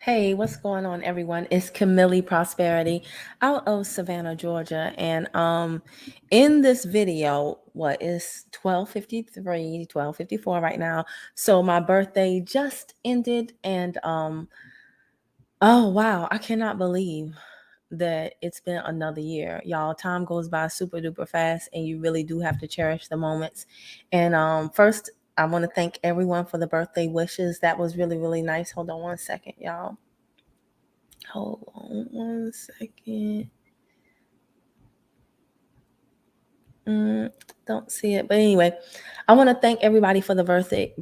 Hey, what's going on, everyone? It's Camille Prosperity out of Savannah, Georgia. And in this video, what is 12:53, 12:54 right now. So my birthday just ended, and oh wow, I cannot believe that it's been another year. Y'all, time goes by super duper fast, and you really do have to cherish the moments. And first, I want to thank everyone for the birthday wishes. That was really, really nice. Hold on one second, y'all. Hold on one second. Mm, don't see it, but anyway, I want to thank everybody for the birthday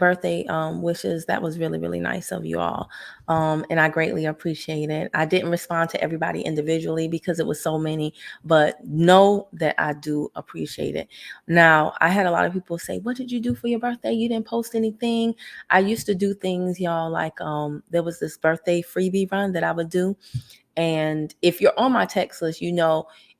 wishes. That was really, really nice of you all, and I greatly appreciate it. I didn't respond to everybody individually because it was so many, but know that I do appreciate it. Now, I had a lot of people say, "What did you do for your birthday? You didn't post anything." I used to do things, y'all, like there was this birthday freebie run that I would do. And if you're on my text list,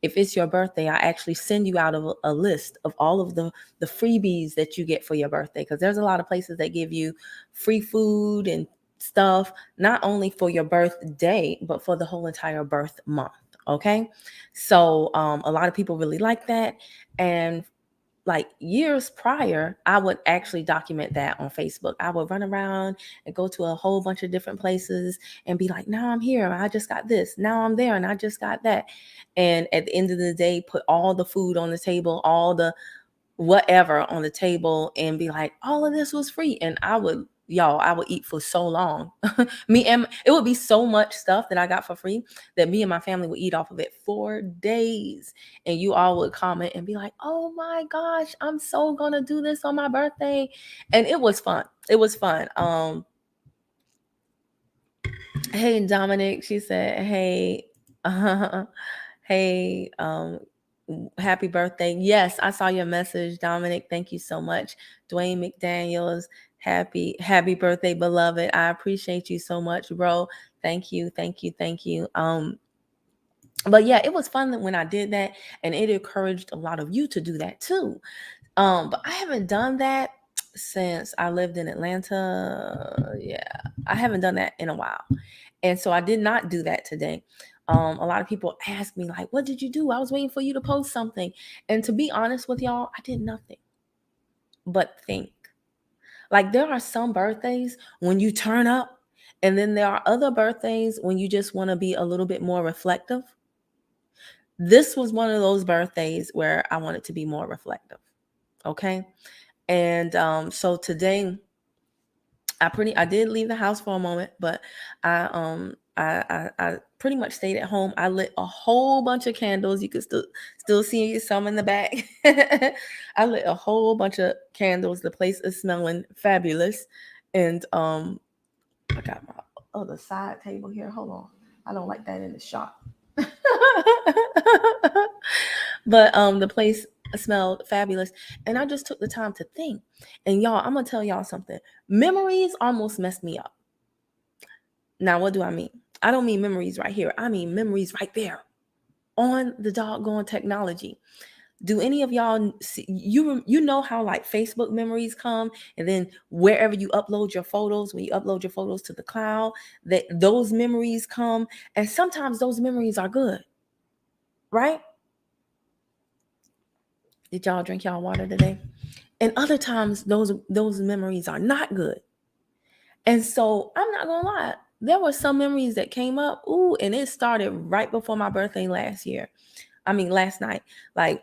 if it's your birthday, I actually send you out a list of all of the freebies that you get for your birthday. Because there's a lot of places that give you free food and stuff, not only for your birthday, but for the whole entire birth month. Okay. So a lot of people really like that. And like years prior, I would actually document that on Facebook. I would run around and go to a whole bunch of different places and be like, now I'm here, I just got this. Now I'm there, and I just got that. And at the end of the day, put all the food on the table, all the whatever on the table, and be like, all of this was free. And I would eat for so long. Me and it would be so much stuff that I got for free that me and my family would eat off of it for days. And you all would comment and be like, oh my gosh, I'm so gonna do this on my birthday. And it was fun. It was fun. Hey Dominic, she said, hey, hey, happy birthday. Yes, I saw your message, Dominic. Thank you so much. Dwayne McDaniels, happy birthday, beloved. I appreciate you so much, bro. Thank you, thank you, thank you. But yeah, it was fun when I did that, and it encouraged a lot of you to do that too. But I haven't done that since I lived in Atlanta. Yeah, I haven't done that in a while. And so I did not do that today. A lot of people ask me, like, what did you do? I was waiting for you to post something. And to be honest with y'all, I did nothing but think. Like, there are some birthdays when you turn up, and then there are other birthdays when you just want to be a little bit more reflective. This was one of those birthdays where I wanted to be more reflective. Okay. And so today, I did leave the house for a moment, but I pretty much stayed at home. I lit a whole bunch of candles. You could still see some in the back. I lit a whole bunch of candles. The place is smelling fabulous. And I got my other side table here. Hold on. I don't like that in the shot. But the place smelled fabulous, and I just took the time to think. And y'all, I'm gonna tell y'all something. Memories almost messed me up. Now, what do I mean? I don't mean memories right here. I mean memories right there on the doggone technology. Do any of y'all see, you know how like Facebook memories come, and then wherever you upload your photos, when you upload your photos to the cloud, that those memories come, and sometimes those memories are good, right? Did y'all drink y'all water today? And other times those memories are not good. And so I'm not gonna lie, there were some memories that came up. Ooh, and it started right before my birthday last night. Like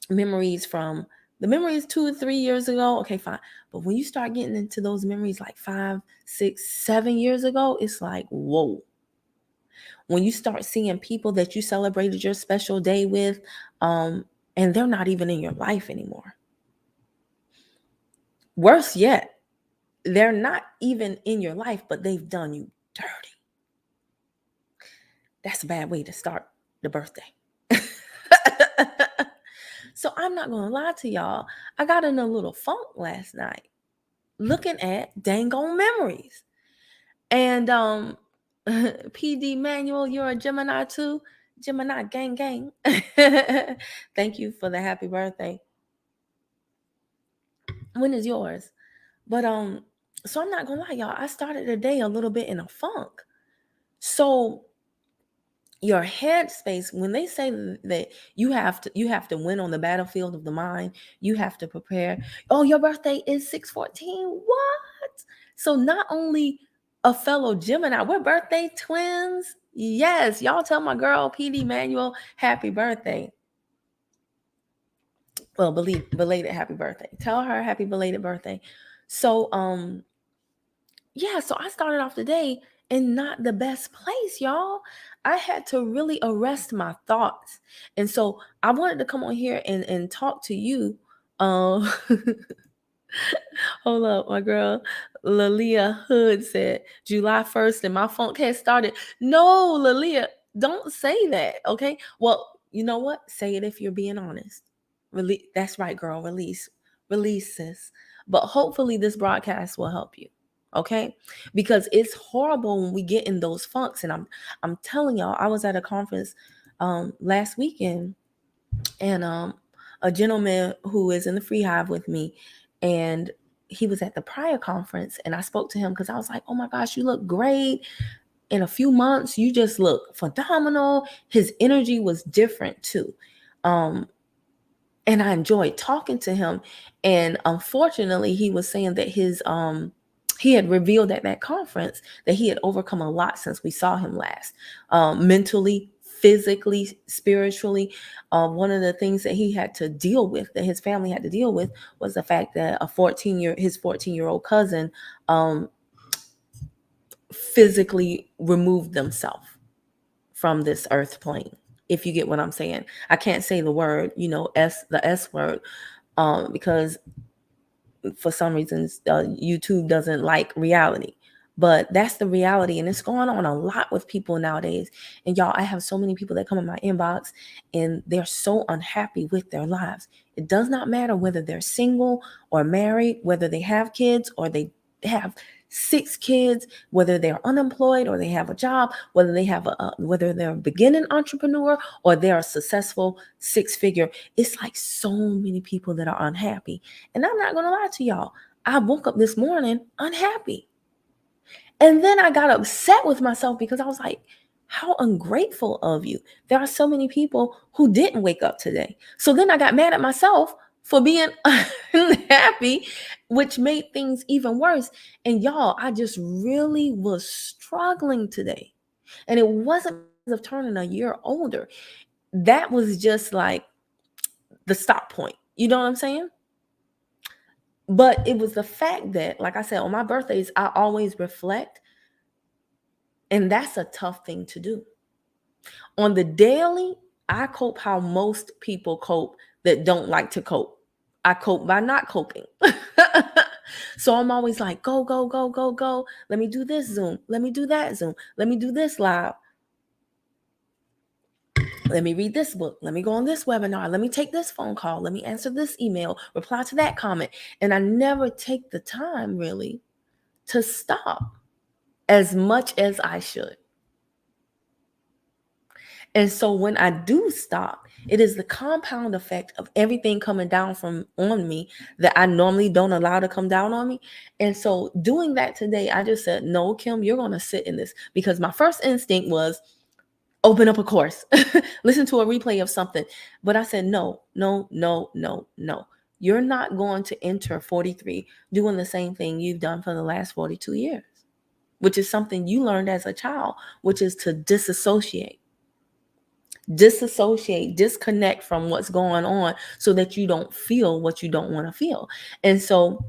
memories from the memories 2 or 3 years ago. Okay, fine. But when you start getting into those memories like 5, 6, 7 years ago, it's like, whoa. When you start seeing people that you celebrated your special day with, and they're not even in your life anymore. Worse yet, they're not even in your life, but they've done you dirty. That's a bad way to start the birthday. So I'm not gonna lie to y'all. I got in a little funk last night looking at dang on memories. And PD Manuel, you're a Gemini too. Gemini gang gang. Thank you for the happy birthday. When is yours? But so I'm not gonna lie, y'all. I started the day a little bit in a funk. So your headspace, when they say that you have to win on the battlefield of the mind, you have to prepare. Oh, your birthday is 6/14. What? So not only a fellow Gemini, we're birthday twins. Yes, y'all tell my girl PD Manuel happy birthday. Well, belated happy birthday. Tell her happy belated birthday. So yeah, so I started off the day in not the best place, y'all. I had to really arrest my thoughts. And so I wanted to come on here and talk to you. Um, hold up, my girl Lalia Hood said July 1st and my funk has started. No, Lalia, don't say that. Okay. Well, you know what? Say it if you're being honest. That's right, girl. Release, sis. But hopefully this broadcast will help you. Okay, because it's horrible when we get in those funks. And I'm telling y'all, I was at a conference last weekend, and a gentleman who is in the Free Hive with me, and he was at the prior conference, and I spoke to him because I was like, oh my gosh, you look great. In a few months, you just look phenomenal. His energy was different too. And I enjoyed talking to him. And unfortunately, he was saying that he had revealed at that conference that he had overcome a lot since we saw him last, mentally, physically, spiritually. One of the things that he had to deal with, that his family had to deal with, was the fact that his 14-year-old cousin physically removed themselves from this earth plane. If you get what I'm saying. I can't say the word, the S word, because for some reasons YouTube doesn't like reality. But that's the reality, and it's going on a lot with people nowadays. And y'all, I have so many people that come in my inbox and they're so unhappy with their lives. It does not matter whether they're single or married, whether they have kids or they have 6 kids, whether they're unemployed or they have a job, whether they're a beginning entrepreneur or they're a successful 6-figure. It's like so many people that are unhappy. And I'm not going to lie to y'all. I woke up this morning unhappy. And then I got upset with myself because I was like, how ungrateful of you. There are so many people who didn't wake up today. So then I got mad at myself for being unhappy, which made things even worse. And y'all, I just really was struggling today. And it wasn't because of turning a year older. That was just like the stop point. You know what I'm saying? But it was the fact that, like I said, on my birthdays, I always reflect. And that's a tough thing to do. On the daily, I cope how most people cope that don't like to cope. I cope by not coping. So I'm always like, go, go, go, go, go. Let me do this Zoom. Let me do that Zoom. Let me do this live. Let me read this book. Let me go on this webinar. Let me take this phone call. Let me answer this email, reply to that comment. And I never take the time really to stop as much as I should. And so when I do stop, it is the compound effect of everything coming down on me that I normally don't allow to come down on me. And so doing that today, I just said, no, Kim, you're going to sit in this, because my first instinct was open up a course, listen to a replay of something. But I said, no. You're not going to enter 43 doing the same thing you've done for the last 42 years, which is something you learned as a child, which is to disassociate, disconnect from what's going on so that you don't feel what you don't want to feel. And so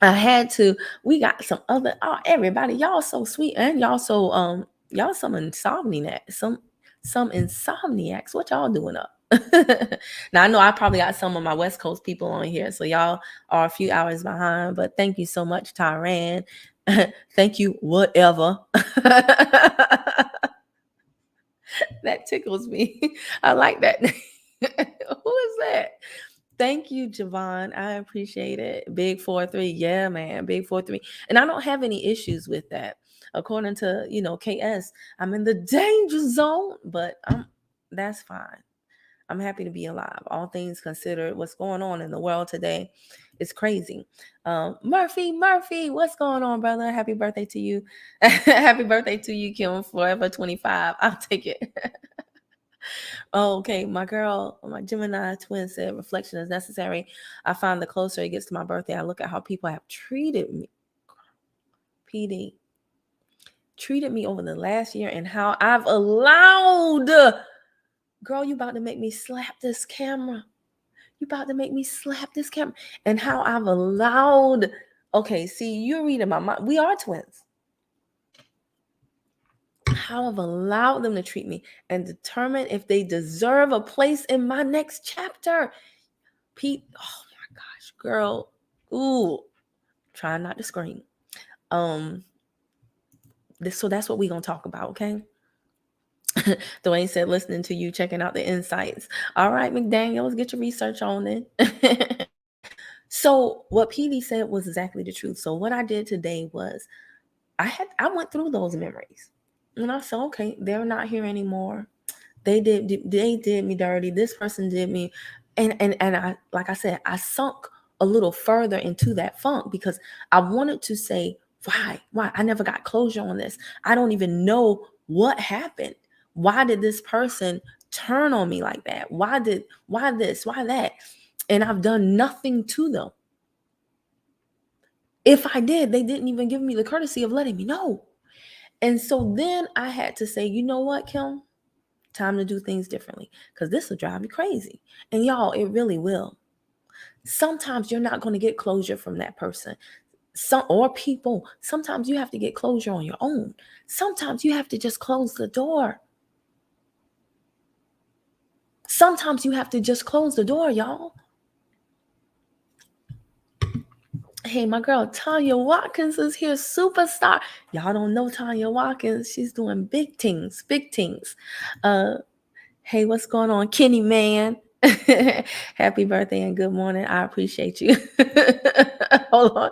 I had to, we got some other, everybody, y'all so sweet, and y'all so, y'all some insomniacs, some insomniacs. What y'all doing up? Now I know I probably got some of my West Coast people on here, so y'all are a few hours behind, but thank you so much, Tyran. Thank you, whatever. That tickles me. I like that. Who is that? Thank you, Javon. I appreciate it. Big 4-3. Yeah, man. Big 4-3. And I don't have any issues with that. According to, KS, I'm in the danger zone, but that's fine. I'm happy to be alive. All things considered, what's going on in the world today is crazy. Murphy, what's going on, brother? Happy birthday to you. Happy birthday to you, Kim. Forever 25. I'll take it. Oh, okay, my girl, my Gemini twin said reflection is necessary. I find the closer it gets to my birthday, I look at how people have treated me. PD treated me over the last year and how I've allowed. Girl, you about to make me slap this camera. You about to make me slap this camera. And how I've allowed. Okay, see, you're reading my mind. We are twins. How I've allowed them to treat me and determine if they deserve a place in my next chapter. Pete, oh my gosh, girl. Ooh, try not to scream. So that's what we're gonna talk about, okay? Dwayne said, listening to you, checking out the insights. All right, McDaniels, get your research on it. So what PD said was exactly the truth. So what I did today was I went through those memories. And I said, okay, they're not here anymore. They did me dirty. This person did me. And I, like I said, I sunk a little further into that funk because I wanted to say, why? I never got closure on this. I don't even know what happened. Why did this person turn on me like that? Why this? Why that? And I've done nothing to them. If I did, they didn't even give me the courtesy of letting me know. And so then I had to say, you know what, Kim? Time to do things differently because this will drive me crazy. And y'all, it really will. Sometimes you're not going to get closure from that person. Or people. Sometimes you have to get closure on your own. Sometimes you have to just close the door. Sometimes you have to just close the door, y'all. Hey, my girl Tanya Watkins is here, superstar. Y'all don't know Tanya Watkins. She's doing big things. Hey, what's going on, Kenny man? Happy birthday and good morning. I appreciate you. Hold on.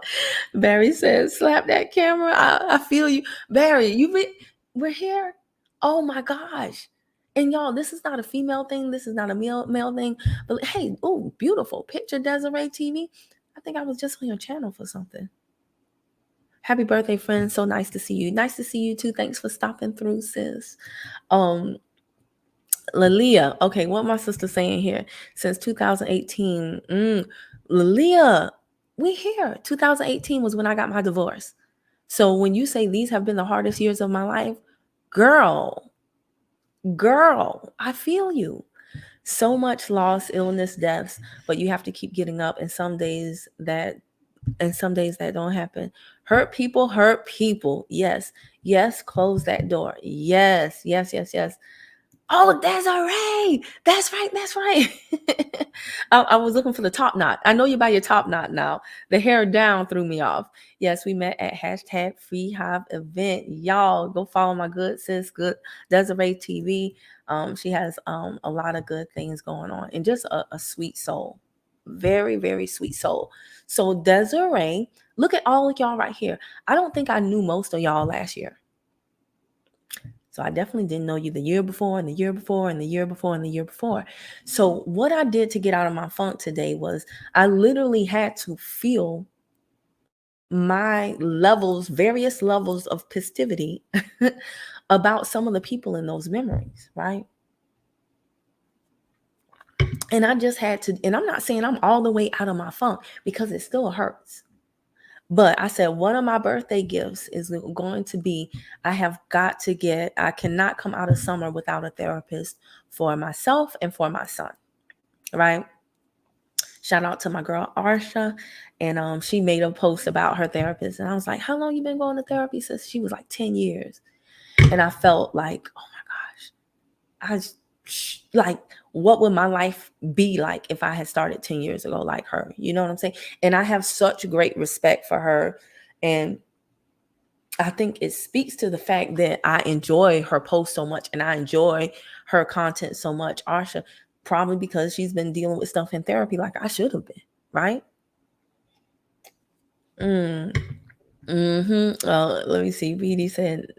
Barry says, slap that camera. I feel you. Barry, we're here. Oh my gosh. And y'all, this is not a female thing. This is not a male thing. But hey, oh, beautiful picture, Desiree TV. I think I was just on your channel for something. Happy birthday, friend. So nice to see you. Nice to see you too. Thanks for stopping through, sis. Lalia, okay, what my sister saying here? Since 2018, Lalia, we here. 2018 was when I got my divorce. So when you say these have been the hardest years of my life, girl, I feel you. So much loss, illness, deaths, but you have to keep getting up. And some days that don't happen. Hurt people. Yes, close that door. Yes. Oh, Desiree. That's right. I was looking for the top knot. I know you by your top knot now. The hair down threw me off. Yes, we met at #FreeHive event. Y'all go follow my good sis, good Desiree TV. She has a lot of good things going on and just a sweet soul. Very, very sweet soul. So Desiree, look at all of y'all right here. I don't think I knew most of y'all last year. So I definitely didn't know you the year before and the year before and the year before and the year before. So what I did to get out of my funk today was I literally had to feel my various levels of festivity about some of the people in those memories, right? And I just had to, and I'm not saying I'm all the way out of my funk because it still hurts. But I said, one of my birthday gifts is going to be, I cannot come out of summer without a therapist for myself and for my son, right? Shout out to my girl, Arsha. And she made a post about her therapist. And I was like, how long you been going to therapy? Since she was like 10 years. And I felt like, oh my gosh, what would my life be like if I had started 10 years ago like her? You know what I'm saying? And I have such great respect for her. And I think it speaks to the fact that I enjoy her post so much and I enjoy her content so much. Arsha, probably because she's been dealing with stuff in therapy like I should have been, right? Let me see. BD said,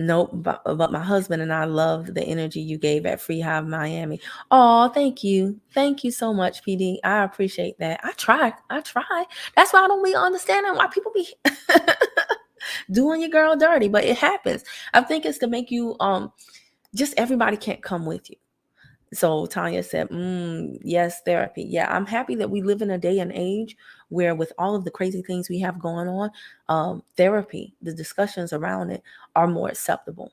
Nope, but my husband and I loved the energy you gave at Free Hive Miami. Oh, thank you. Thank you so much, PD. I appreciate that. I try. That's why I don't be understanding why people be doing your girl dirty, but it happens. I think it's to make you just everybody can't come with you. So Tanya said, yes, therapy. Yeah, I'm happy that we live in a day and age where with all of the crazy things we have going on, therapy, the discussions around it are more acceptable.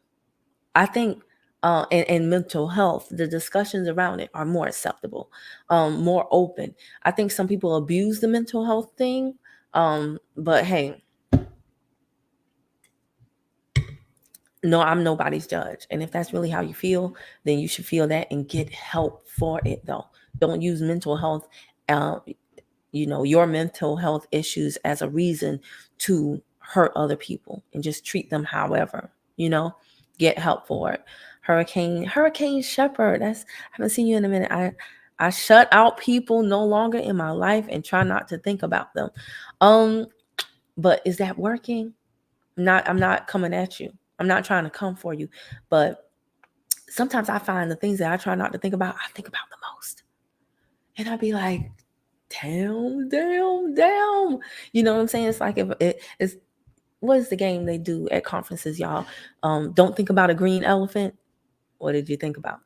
I think and mental health, the discussions around it are more acceptable, more open. I think some people abuse the mental health thing, but hey, no, I'm nobody's judge. And if that's really how you feel, then you should feel that and get help for it, though. Don't use mental health, uh, your mental health issues as a reason to hurt other people and just treat them however, get help for it. Hurricane Shepherd. I haven't seen you in a minute. I shut out people no longer in my life and try not to think about them. But is that working? I'm not coming at you. I'm not trying to come for you, but sometimes I find the things that I try not to think about, I think about the most. And I'd be like, damn. You know what I'm saying? It's like it's what is the game they do at conferences, y'all? Don't think about a green elephant. What did you think about?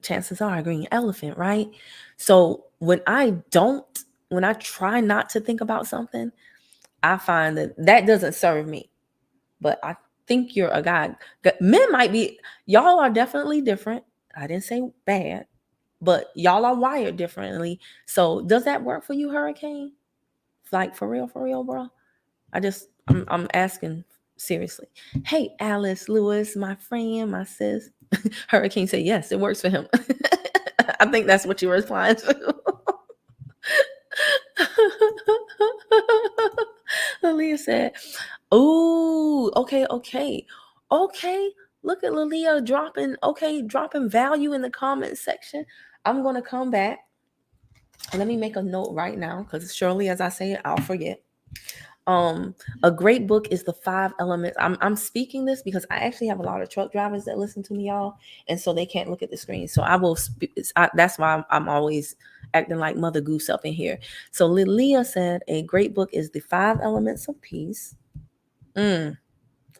Chances are a green elephant, right? So when I try not to think about something, I find that doesn't serve me. But I think you're a guy. Men might be, y'all are definitely different. I didn't say bad, but y'all are wired differently. So does that work for you, Hurricane? Like for real, bro? I'm asking seriously. Hey, Alice Lewis, my friend, my sis. Hurricane said yes, it works for him. I think that's what you were replying to. Aaliyah said, "Oh, okay. Look at Lilia dropping value in the comments section. I'm gonna come back. Let me make a note right now because surely as I say it, I'll forget. A great book is The 5 Elements. I'm speaking this because I actually have a lot of truck drivers that listen to me, y'all, and so they can't look at the screen. So I will. That's why I'm always acting like Mother Goose up in here. So Lilia said a great book is The 5 Elements of Peace. I'm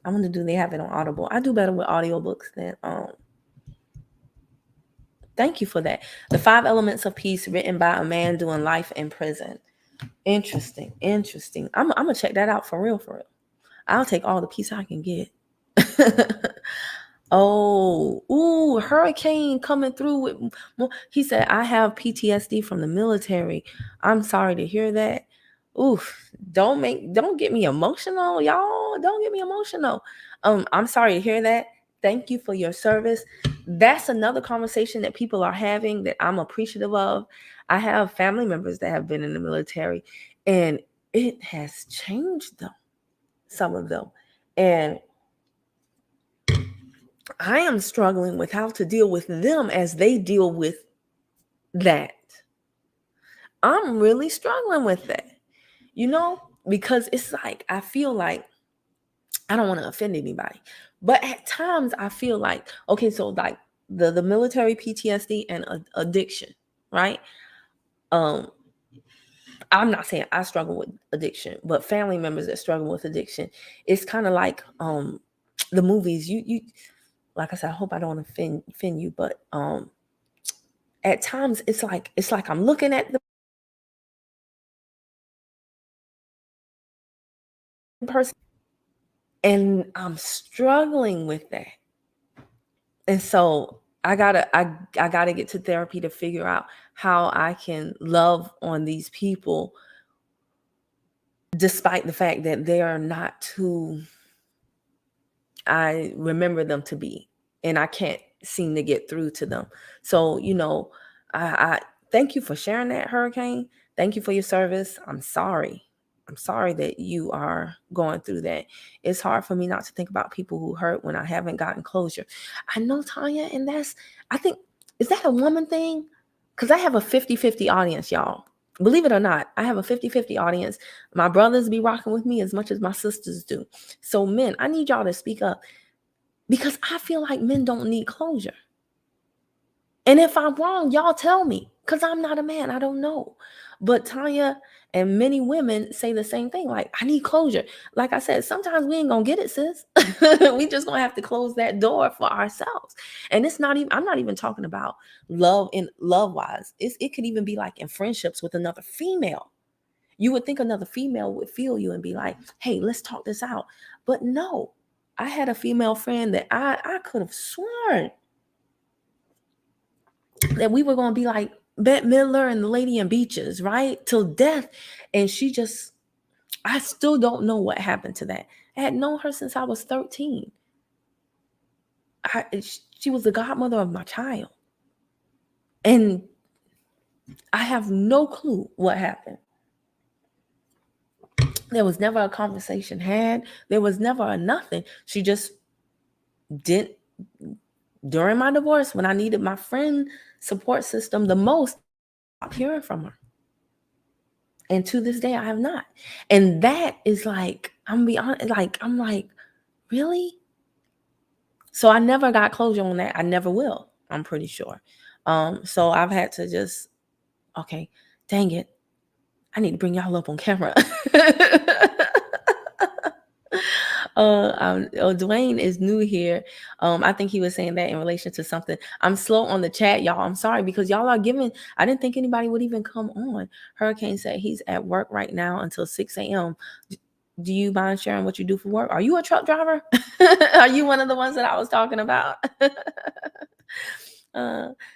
gonna do. They have it on Audible. I do better with audiobooks than Thank you for that. The 5 Elements of Peace, written by a man doing life in prison. Interesting. I'm gonna check that out for real. I'll take all the peace I can get. Hurricane coming through with more. He said, I have PTSD from the military. I'm sorry to hear that. Don't get me emotional, y'all. Don't get me emotional. I'm sorry to hear that. Thank you for your service. That's another conversation that people are having that I'm appreciative of. I have family members that have been in the military, and it has changed them, some of them. And I am struggling with how to deal with them as they deal with that. I'm really struggling with that, because it's like, I feel like I don't want to offend anybody, but at times I feel like, okay, so like the military PTSD and addiction, right? I'm not saying I struggle with addiction, but family members that struggle with addiction, it's kind of like the movies. You like I said, I hope I don't offend you, but at times it's like I'm looking at the person and I'm struggling with that. And so I gotta get to therapy to figure out how I can love on these people despite the fact that they are not who I remember them to be, and I can't seem to get through to them. So, I thank you for sharing that, Hurricane. Thank you for your service. I'm sorry that you are going through that. It's hard for me not to think about people who hurt when I haven't gotten closure. I know, Tanya, and I think, is that a woman thing? Because I have a 50-50 audience, y'all. Believe it or not, I have a 50-50 audience. My brothers be rocking with me as much as my sisters do. So men, I need y'all to speak up. because I feel like men don't need closure. And if I'm wrong, y'all tell me, because I'm not a man. I don't know. But Tanya and many women say the same thing. Like, I need closure. Like I said, sometimes we ain't gonna get it, sis. We just gonna have to close that door for ourselves. And it's not even, I'm not even talking about love in love wise. It could even be like in friendships with another female. You would think another female would feel you and be like, hey, let's talk this out. But no, I had a female friend that I could have sworn that we were going to be like Bette Midler and the Lady in Beaches, right? Till death. And she just, I still don't know what happened to that. I had known her since I was 13. She was the godmother of my child. And I have no clue what happened. There was never a conversation had. There was never a nothing. She just didn't. During my divorce, when I needed my friend support system the most, I stopped hearing from her. And to this day, I have not. And that is like, I'm be honest, like, I'm like, really? So I never got closure on that. I never will, I'm pretty sure. So I've had to just, okay, dang it, I need to bring y'all up on camera. Dwayne is new here. I think he was saying that in relation to something. I'm slow on the chat, y'all. I'm sorry because y'all are giving. I didn't think anybody would even come on. Hurricane said he's at work right now until 6 a.m. Do you mind sharing what you do for work? Are you a truck driver? Are you one of the ones that I was talking about?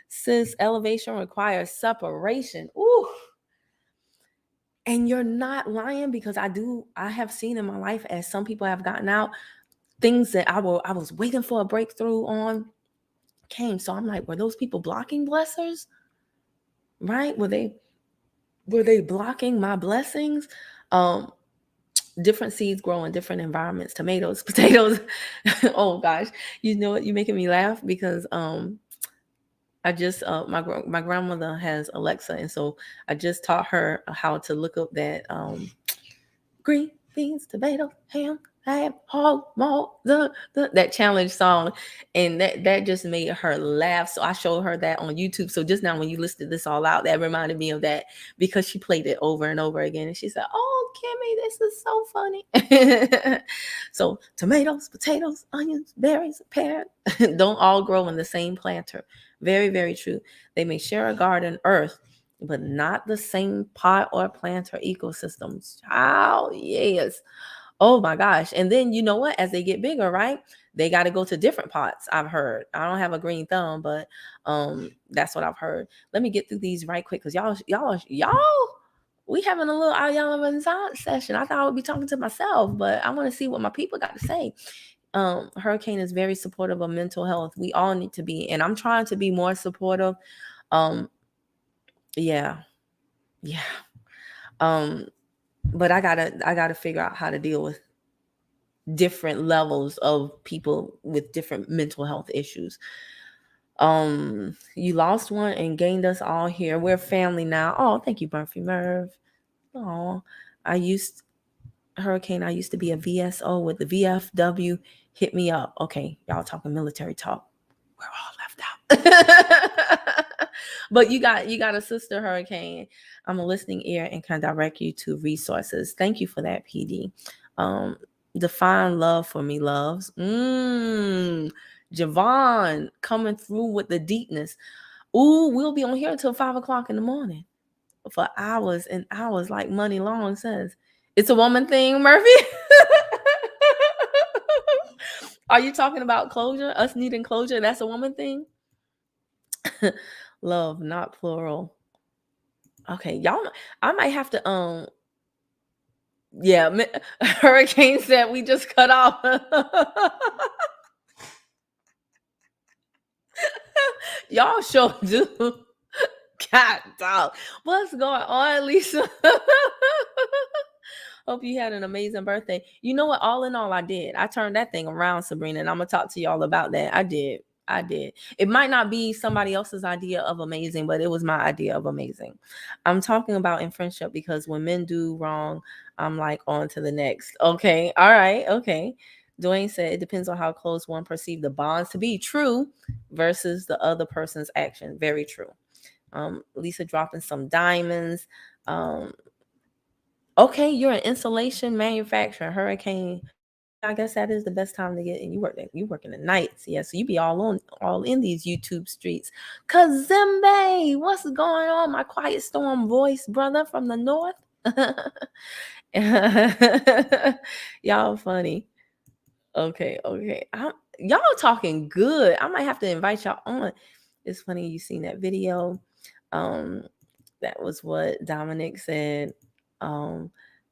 Sis, elevation requires separation. Ooh. And you're not lying because I have seen in my life as some people have gotten out, things that I was waiting for a breakthrough on came. So I'm like, were those people blocking blessers? Right? Were they blocking my blessings? Different seeds grow in different environments. Tomatoes, potatoes. Oh gosh, you know what? You're making me laugh because I just my grandmother has Alexa, and so I just taught her how to look up that green beans, tomato, ham, hog, malt, that challenge song, and that just made her laugh. So I showed her that on YouTube. So just now when you listed this all out, that reminded me of that because she played it over and over again, and she said, "Oh, Kimmy, this is so funny." So tomatoes, potatoes, onions, berries, pear don't all grow in the same planter. Very, very true. They may share a garden, earth, but not the same pot or plant or ecosystems. Oh, yes. Oh my gosh. And then you know what? As they get bigger, right? They got to go to different pots. I've heard. I don't have a green thumb, but that's what I've heard. Let me get through these right quick because y'all, we having a little y'all Renaissance session. I thought I would be talking to myself, but I want to see what my people got to say. Hurricane is very supportive of mental health. We all need to be, and I'm trying to be more supportive. Yeah. But I gotta figure out how to deal with different levels of people with different mental health issues. You lost one and gained us all here. We're family now. Oh, thank you, Murphy Merv. Oh, Hurricane, I used to be a VSO with the VFW. Hit me up. Okay, y'all talking military talk. We're all left out. But you got a sister, Hurricane. I'm a listening ear and can direct you to resources. Thank you for that, PD. Define love for me, loves. Javon coming through with the deepness. Ooh, we'll be on here until 5 o'clock in the morning for hours and hours, like Money Long says. It's a woman thing, Murphy. Are you talking about closure? Us needing closure? That's a woman thing? Love, not plural. Okay, y'all, I might have to yeah, Hurricane said we just cut off. Y'all sure do. God dog. What's going on, Lisa? Hope you had an amazing birthday. You know what? All in all, I did. I turned that thing around, Sabrina, and I'm gonna talk to y'all about that. I did. It might not be somebody else's idea of amazing, but it was my idea of amazing. I'm talking about in friendship because when men do wrong, I'm like on to the next. Okay. All right. Okay. Dwayne said it depends on how close one perceives the bonds to be. True, versus the other person's action. Very true. Lisa dropping some diamonds. Okay, you're an insulation manufacturer, Hurricane. I guess that is the best time to get. And you work in the nights, yeah. So you be all in these YouTube streets. Kazembe, what's going on? My quiet storm voice, brother from the north. Y'all funny. Okay. Y'all talking good. I might have to invite y'all on. It's funny you seen that video. That was what Dominic said.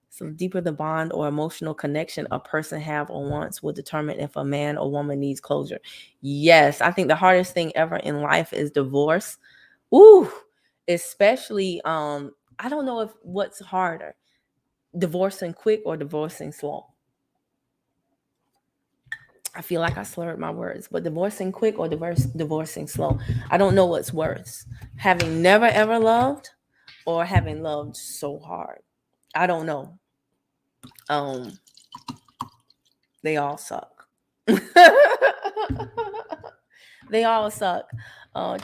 So deeper the bond or emotional connection a person have or wants will determine if a man or woman needs closure. Yes, I think the hardest thing ever in life is divorce. Ooh, especially I don't know if what's harder, divorcing quick or divorcing slow. I feel like I slurred my words, but divorcing quick or divorcing slow. I don't know what's worse. Having never ever loved or having loved so hard. I don't know. They all suck. They all suck.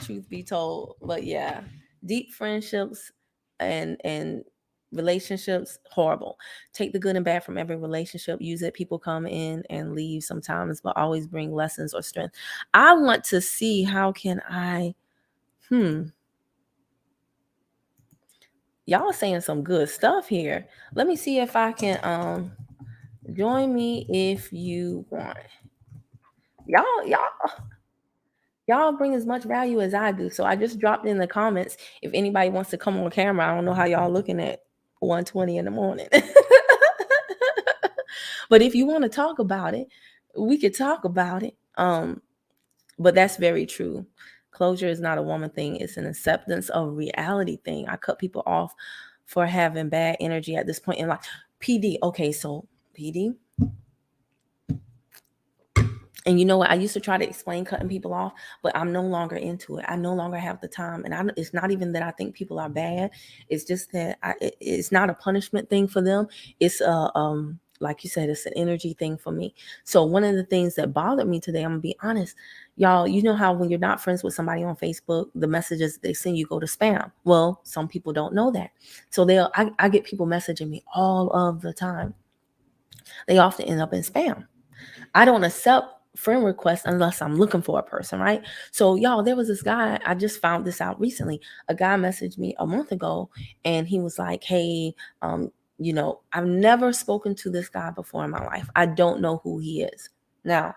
Truth be told. But yeah, deep friendships and relationships, horrible. Take the good and bad from every relationship, use it. People come in and leave sometimes, but always bring lessons or strength. I want to see how can I y'all are saying some good stuff here. Let me see if I can join me if you want. Y'all bring as much value as I do. So I just dropped in the comments if anybody wants to come on camera. I don't know how y'all looking at 1:20 in the morning. But if you want to talk about it, we could talk about it. But that's very true. Closure is not a woman thing. It's an acceptance of reality thing. I cut people off for having bad energy at this point in life. PD. Okay, so PD. And you know what? I used to try to explain cutting people off, but I'm no longer into it. I no longer have the time. And it's not even that I think people are bad. It's just that it's not a punishment thing for them. It's like you said, it's an energy thing for me. So one of the things that bothered me today, I'm gonna be honest, y'all, you know how when you're not friends with somebody on Facebook, the messages they send you go to spam. Well, some people don't know that. So I get people messaging me all of the time. They often end up in spam. I don't accept friend requests unless I'm looking for a person, right? So y'all, there was this guy, I just found this out recently. A guy messaged me a month ago and he was like, hey, I've never spoken to this guy before in my life. I don't know who he is. Now,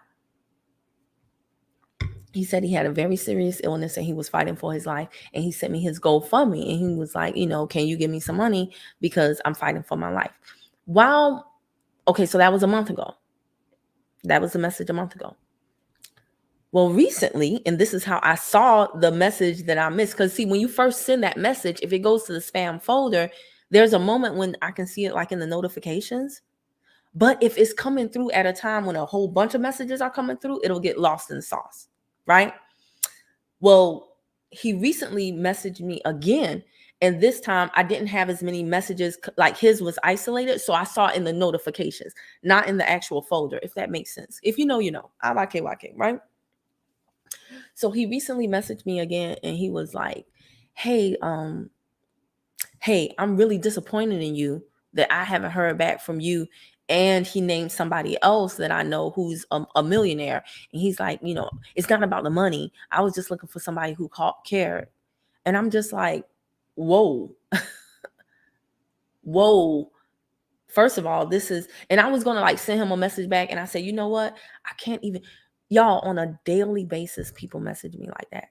he said he had a very serious illness and he was fighting for his life. And he sent me his GoFundMe and he was like, can you give me some money because I'm fighting for my life? Okay, so that was a month ago. That was the message a month ago. Well, recently, and this is how I saw the message that I missed. Because see, when you first send that message, if it goes to the spam folder, there's a moment when I can see it like in the notifications. But if it's coming through at a time when a whole bunch of messages are coming through, it'll get lost in the sauce, right? Well, he recently messaged me again. And this time I didn't have as many messages, like his was isolated. So I saw it in the notifications, not in the actual folder, if that makes sense. If you know, you know. I like KYK, right? So he recently messaged me again and he was like, hey, I'm really disappointed in you that I haven't heard back from you. And he named somebody else that I know who's a millionaire. And he's like, it's not about the money. I was just looking for somebody who cared. And I'm just like, whoa, whoa. First of all, and I was going to like send him a message back. And I said, you know what? I can't even, y'all, on a daily basis, people message me like that,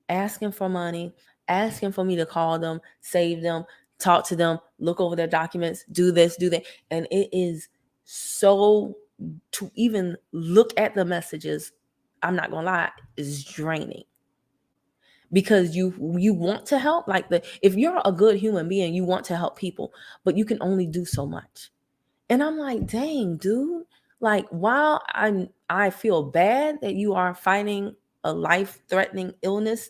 asking for money, asking for me to call them, save them, talk to them, look over their documents, do this, do that. And it is so, to even look at the messages, I'm not gonna lie, is draining. Because you want to help, if you're a good human being, you want to help people, but you can only do so much. And I'm like, dang, dude, like while I feel bad that you are fighting a life-threatening illness,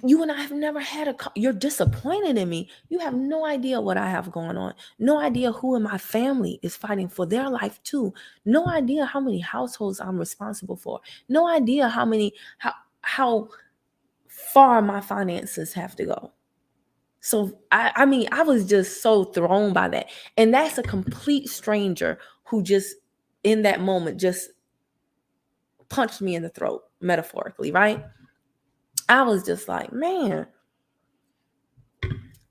You and I have never had you're disappointed in me. You have no idea what I have going on. No idea who in my family is fighting for their life too. No idea how many households I'm responsible for. No idea how far my finances have to go. So I mean, I was just so thrown by that. And that's a complete stranger who just in that moment just punched me in the throat, metaphorically, right? I was just like, man.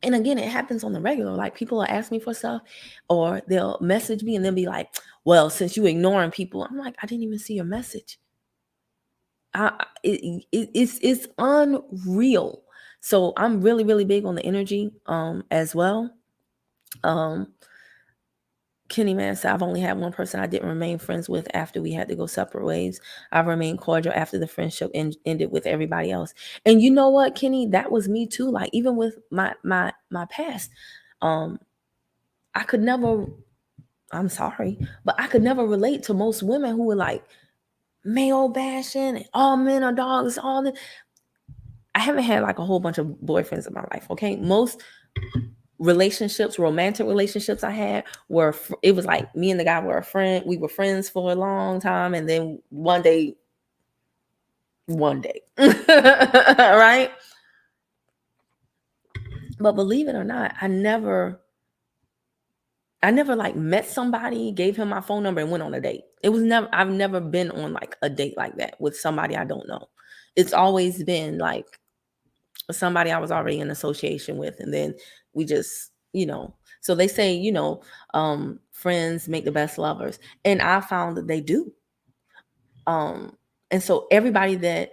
And again, it happens on the regular. Like people will ask me for stuff or they'll message me and they'll be like, well, since you ignoring people, I'm like, I didn't even see your message. It's unreal. So I'm really, really big on the energy as well. Kenny Man said, I've only had one person I didn't remain friends with after we had to go separate ways. I remained cordial after the friendship ended with everybody else. And you know what, Kenny, that was me too. Like even with my past, I could never, I'm sorry, but I could never relate to most women who were like male bashing and all men are dogs, all the. I haven't had like a whole bunch of boyfriends in my life, okay? Most relationships, romantic relationships I had were, it was like me and the guy were a friend. We were friends for a long time. And then one day, right? But believe it or not, I never like met somebody, gave him my phone number and went on a date. I've never been on like a date like that with somebody I don't know. It's always been like somebody I was already in association with. And then we just, so they say, friends make the best lovers. And I found that they do. And so everybody that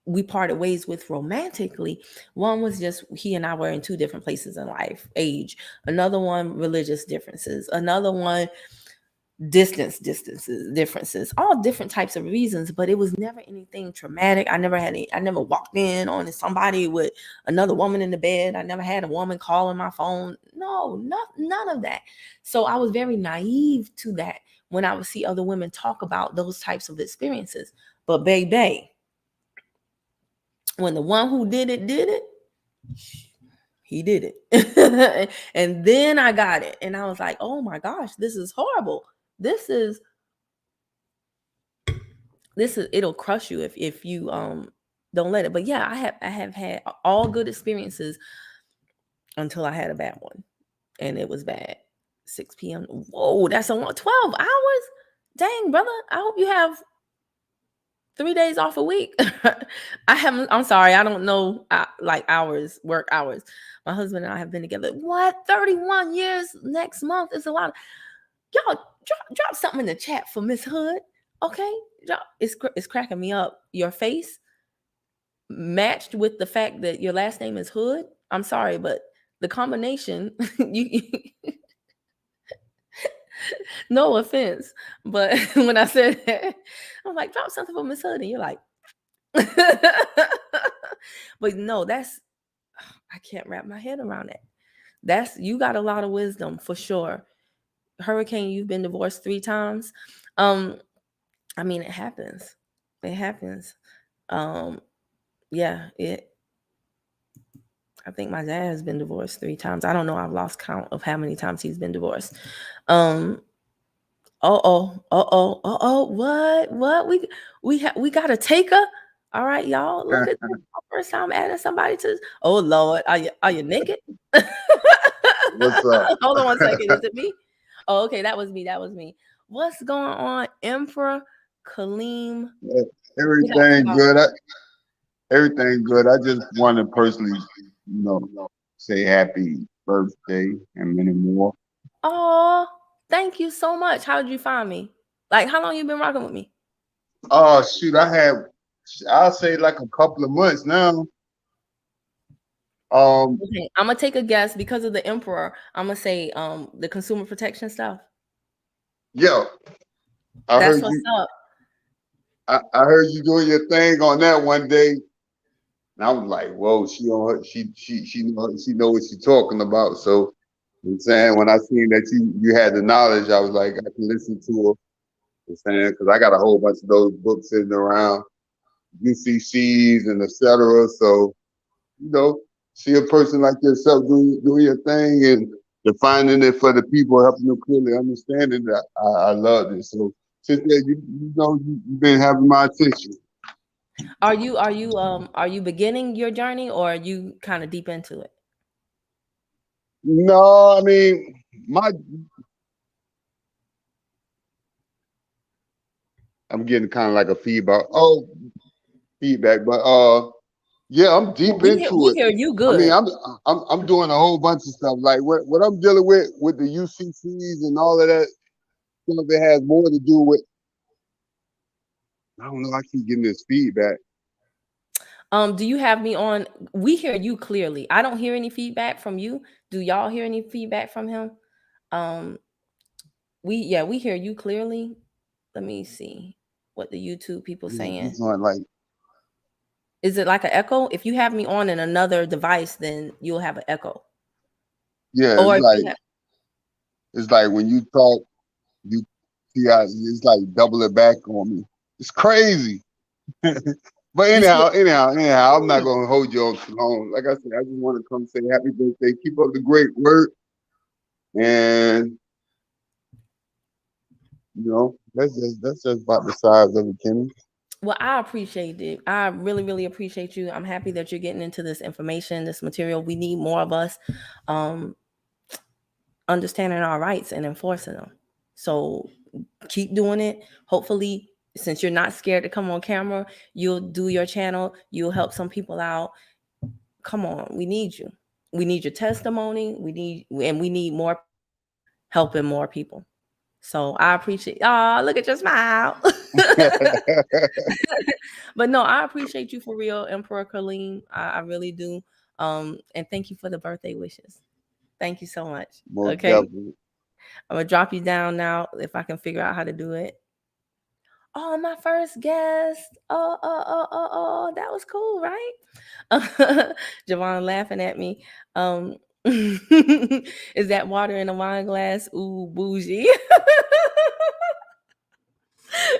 we parted ways with romantically, one was just he and I were in two different places in life, age. Another one, religious differences. Another one, differences, all different types of reasons, but it was never anything traumatic. I never walked in on somebody with another woman in the bed. I never had a woman calling my phone. No, none of that. So I was very naive to that when I would see other women talk about those types of experiences. But baby, when the one who did it, he did it. And then I got it. And I was like, oh my gosh, this is horrible. This is it'll crush you if you don't let it. But yeah, I have had all good experiences until I had a bad one, and it was bad. 6 p.m. Whoa, that's a long 12 hours. Dang, brother. I hope you have 3 days off a week. I'm sorry, I don't know like hours, work hours. My husband and I have been together 31 years. Next month is a lot. Y'all drop something in the chat for Miss Hood. Okay, it's cracking me up. Your face matched with the fact that your last name is Hood. I'm sorry, but the combination, you no offense, but when I said that, I'm like, drop something for Miss Hood, and you're like, but no, I can't wrap my head around it. You got a lot of wisdom for sure. Hurricane, you've been divorced 3 times. I mean, it happens. Yeah, I think my dad has been divorced 3 times. I don't know. I've lost count of how many times he's been divorced. What? We got a taker. All right, y'all. Look at this. First time adding somebody to. Oh Lord, are you naked? What's up? Hold on one second. Is it me? Oh, okay, that was me. What's going on, Emperor Kaleem? Everything good. Everything good. I just want to personally, say happy birthday and many more. Oh, thank you so much. How did you find me? Like, how long you been rocking with me? Oh shoot, I'll say like a couple of months now. Okay, I'm gonna take a guess because of the Emperor. I'm gonna say the consumer protection stuff. Yeah, I That's heard what's you. up. I heard you doing your thing on that one day, and I was like, "Whoa, she know what she's talking about." So, I'm saying when I seen that you had the knowledge, I was like, I can listen to her. I'm saying because I got a whole bunch of those books sitting around. UCCs and etc. So, you know, see a person like yourself doing your thing and defining it for the people, helping them clearly understand it. I love it. So, since then, you've been having my attention. Are you beginning your journey, or are you kind of deep into it? No, I mean, my I'm getting kind of like a feedback. Oh, feedback, but yeah, I'm Well, deep we into it. hear you I mean, good. I'm doing a whole bunch of stuff. Like what I'm dealing with the UCCs and all of that stuff. It has more to do with. I don't know. I keep getting this feedback. Do you have me on? We hear you clearly. I don't hear any feedback from you. Do y'all hear any feedback from him? Um, we hear you clearly. Let me see what the YouTube people saying. It's not like Is it like an echo? If you have me on in another device, then you'll have an echo. yeah, Or if you have, it's like when you talk, you see how it's like double it back on me. It's crazy. But you still, anyhow, I'm not gonna hold you on too long. Like I said, I just want to come say happy birthday. Keep up the great work, and that's just about the size of it, Kenny. well, I appreciate it. I really, really appreciate you. I'm happy that you're getting into this information, this material. We need more of us. Um, understanding our rights and enforcing them. So keep doing it. Hopefully, since you're not scared to come on camera, you'll do your channel. You'll help some people out. Come on, we need you. We need your testimony. We need more people helping more people. So I appreciate. Oh, look at your smile. But no, I appreciate you for real, Emperor Kaleem. I really do. And thank you for the birthday wishes. Thank you so much. Most Okay. definitely. I'm gonna drop you down now if I can figure out how to do it. Oh, my first guest. That was cool, right? Javon laughing at me. Is that water in a wine glass? Ooh, bougie.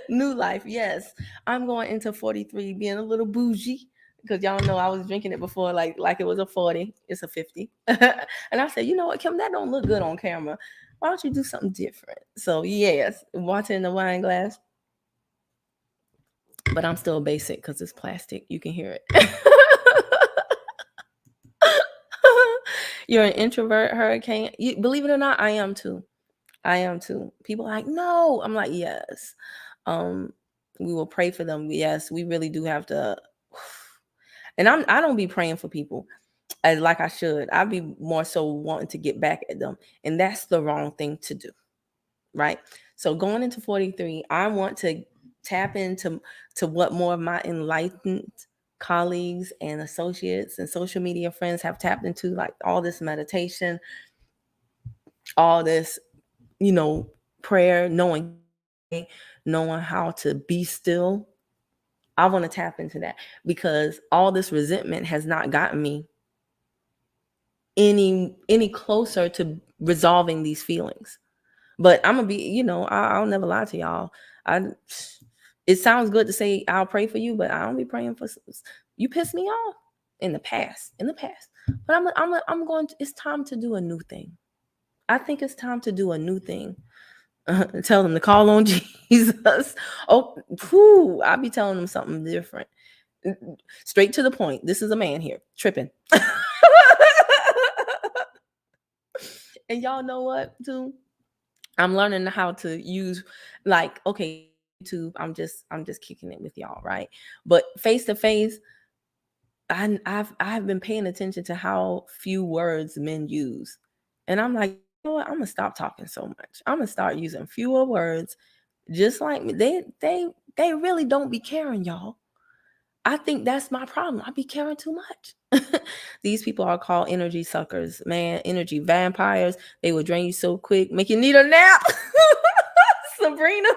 New life, yes. I'm going into 43 being a little bougie because y'all know I was drinking it before like it was a 40. It's a 50. And I said, you know what, Kim, that don't look good on camera. Why don't you do something different? So yes, water in the wine glass, but I'm still basic because it's plastic. You can hear it. You're an introvert, hurricane. Believe it or not, I am too. I am too. People are like, no. I'm like, yes. Um, we will pray for them. Yes, we really do have to. And I don't be praying for people as like I should. I be more so wanting to get back at them, and that's the wrong thing to do, right? So going into 43, I want to tap into what more of my enlightened colleagues and associates and social media friends have tapped into, like all this meditation, all this, you know, prayer, knowing how to pray, knowing how to be still. I want to tap into that because all this resentment has not gotten me any closer to resolving these feelings. But I'm gonna be, I'll never lie to y'all. I It sounds good to say I'll pray for you, but I don't be praying for you. Piss me off in the past, But I'm going. It's time to do a new thing. I think it's time to do a new thing. Tell them to call on Jesus. Oh, whew, I'll be telling them something different. Straight to the point. This is a man here tripping. And y'all know what, too? I'm learning how to use, like, okay, YouTube. I'm just kicking it with y'all, right? But face to face, I've been paying attention to how few words men use, and I'm like, you know what? I'm gonna stop talking so much. I'm gonna start using fewer words, just like me. They really don't be caring, y'all. I think that's my problem. I be caring too much. These people are called energy suckers, man. Energy vampires. They will drain you so quick, make you need a nap. Sabrina.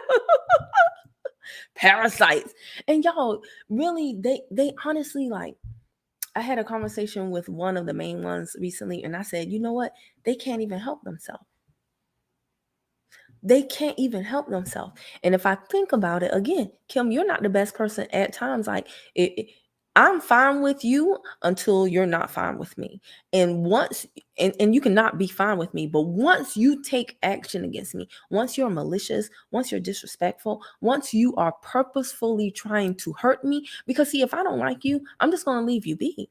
Parasites. And y'all, really, they honestly, like, I had a conversation with one of the main ones recently, and I said, you know what? They can't even help themselves. They can't even help themselves. And if I think about it again, Kim, you're not the best person at times. Like I'm fine with you until you're not fine with me. And once and you cannot be fine with me, but once you take action against me, once you're malicious, once you're disrespectful, once you are purposefully trying to hurt me, because see, if I don't like you, I'm just going to leave you be.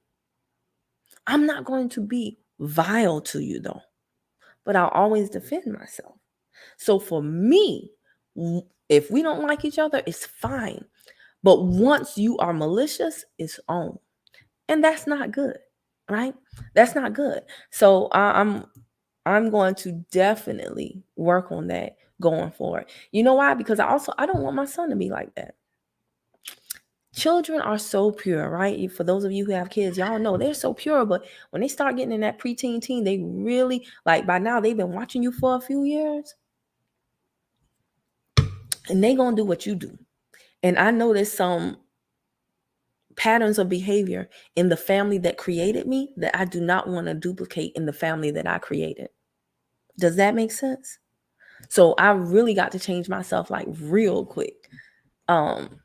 I'm not going to be vile to you though, but I'll always defend myself. So for me, if we don't like each other, it's fine. But once you are malicious, it's on. And that's not good, right? That's not good. So I'm going to definitely work on that going forward. You know why? Because I don't want my son to be like that. Children are so pure, right? For those of you who have kids, y'all know they're so pure, but when they start getting in that preteen teen, they really like by now they've been watching you for a few years and they gonna do what you do. And I noticed some patterns of behavior in the family that created me that I do not want to duplicate in the family that I created. Does that make sense? So I really got to change myself like real quick. Um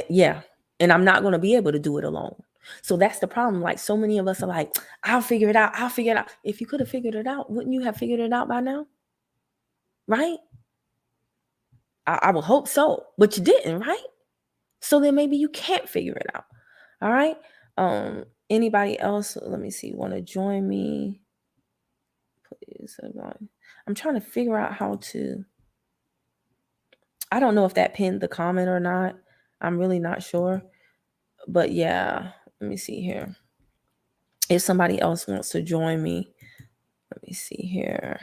yeah, and I'm not going to be able to do it alone. So that's the problem. Like so many of us are like, I'll figure it out. I'll figure it out. If you could have figured it out, wouldn't you have figured it out by now? Right? I would hope so, but you didn't, right? So then maybe you can't figure it out. All right. Anybody else? Let me see. Want to join me? Please. I'm trying to figure out how to. I don't know if that pinned the comment or not. I'm really not sure. But yeah, let me see here. If somebody else wants to join me, let me see here.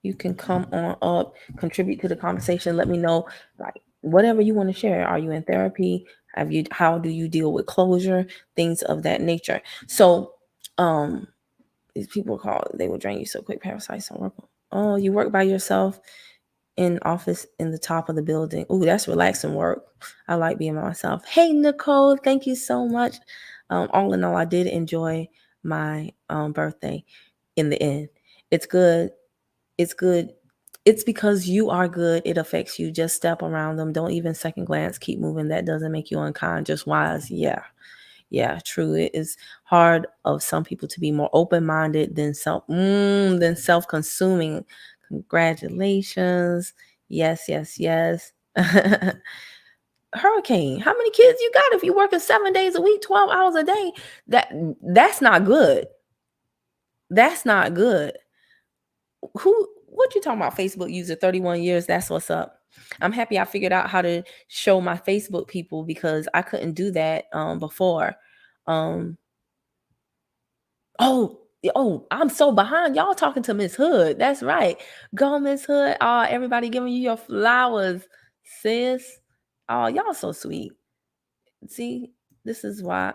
You can come on up, contribute to the conversation. Let me know, like whatever you want to share. Are you in therapy? How do you deal with closure? Things of that nature. So, these people they will drain you so quick. Parasites don't work. Oh, you work by yourself in office in the top of the building. Ooh, that's relaxing work. I like being by myself. Hey, Nicole, thank you so much. All in all, I did enjoy my birthday in the end. It's good. It's good. It's because you are good. It affects you. Just step around them. Don't even second glance. Keep moving. That doesn't make you unkind. Just wise. Yeah. Yeah, true. It is hard of some people to be more open-minded than self-consuming. Congratulations. Yes, yes, yes. Hurricane, how many kids you got if you're working 7 days a week, 12 hours a day? That's not good. That's not good. What you talking about? Facebook user 31 years. That's what's up. I'm happy I figured out how to show my Facebook people because I couldn't do that before. Um oh, I'm so behind. Y'all talking to Miss Hood. That's right. Go, Miss Hood. Oh, everybody giving you your flowers, sis. Oh, y'all so sweet. See, this is why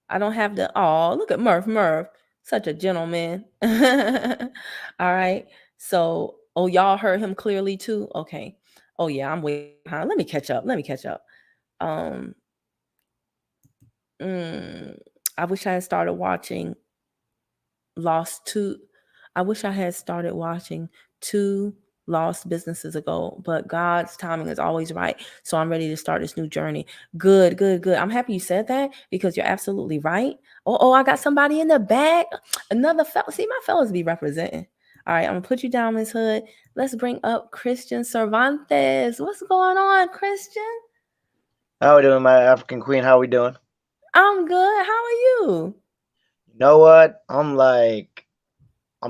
I don't have the look at Murph. Such a gentleman. All right. So, y'all heard him clearly too? Okay. Oh yeah, I'm way behind. Let me catch up. Um I wish I had started watching Lost two. I wish I had started watching two Lost businesses ago, but God's timing is always right. So I'm ready to start this new journey. Good, good, good. I'm happy you said that because you're absolutely right. I got somebody in the back. Another fellow. See, my fellas be representing. All right, I'm gonna put you down, Miss Hood. Let's bring up Christian Cervantes. What's going on, Christian? How we doing, my African queen? How we doing? I'm good. How are you? You know what? I'm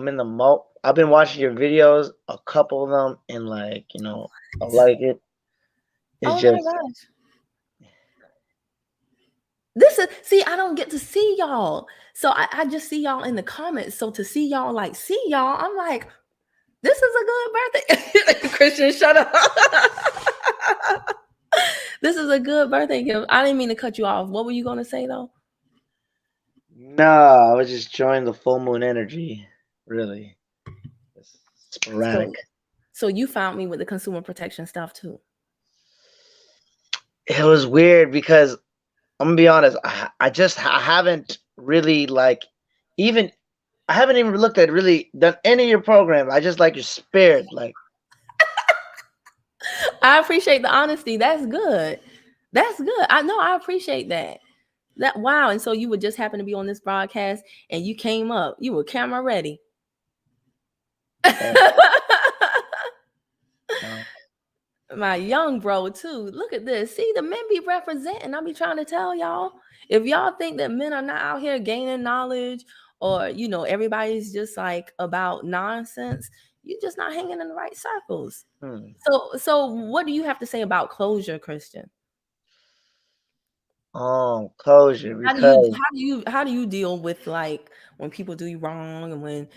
in the mo. I've been watching your videos, a couple of them, and I like it. It's Oh my just gosh. I don't get to see y'all. So I just see y'all in the comments. So to see y'all, I'm like, this is a good birthday. Christian, shut up. This is a good birthday gift. I didn't mean to cut you off. What were you going to say though? I was just enjoying the full moon energy. Really, it's sporadic. So you found me with the consumer protection stuff too. It was weird because I'm gonna be honest. I haven't really even I haven't even looked at really done any of your program. I just like your spirit. Like, I appreciate the honesty. That's good. That's good. I know. I appreciate that. That wow. And so you would just happen to be on this broadcast and you came up. You were camera ready. hey, no, My young bro too. Look at this. See, the men be representing. I be trying to tell y'all. If y'all think that men are not out here gaining knowledge, or everybody's just like about nonsense, you're just not hanging in the right circles. hmm. So what do you have to say about closure, Christian? Closure How do you because how do you how do you deal with like when people do you wrong, and when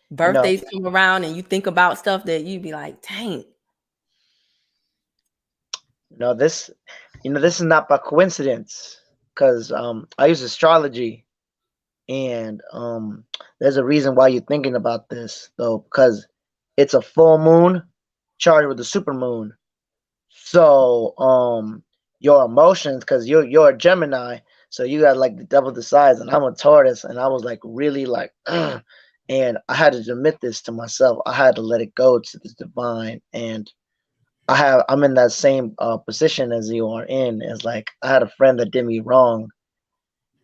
you know, birthdays come around and you think about stuff that you'd be like, dang. this, this is not by coincidence. Because I use astrology, and there's a reason why you're thinking about this though, because it's a full moon charged with the super moon. So your emotions, because you're a Gemini, so you got like the double the size, and I'm a Taurus, and I was like really like, ugh. And I had to admit this to myself. I had to let it go to the divine, and I'm in that same position as you are in. It's like I had a friend that did me wrong,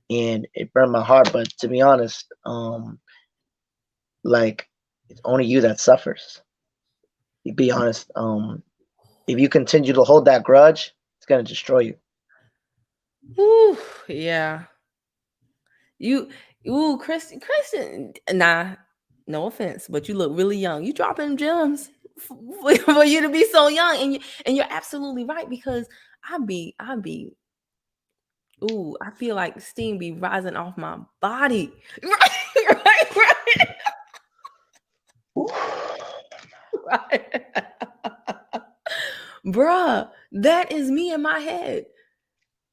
and it burned my heart. But to be honest, like it's only you that suffers. To be honest, if you continue to hold that grudge, it's gonna destroy you. Ooh, yeah. You, Christian, nah, no offense, but you look really young. You dropping gems for you to be so young, and you're absolutely right, because I be, ooh, I feel like steam be rising off my body. Right, right. Bruh, that is me in my head.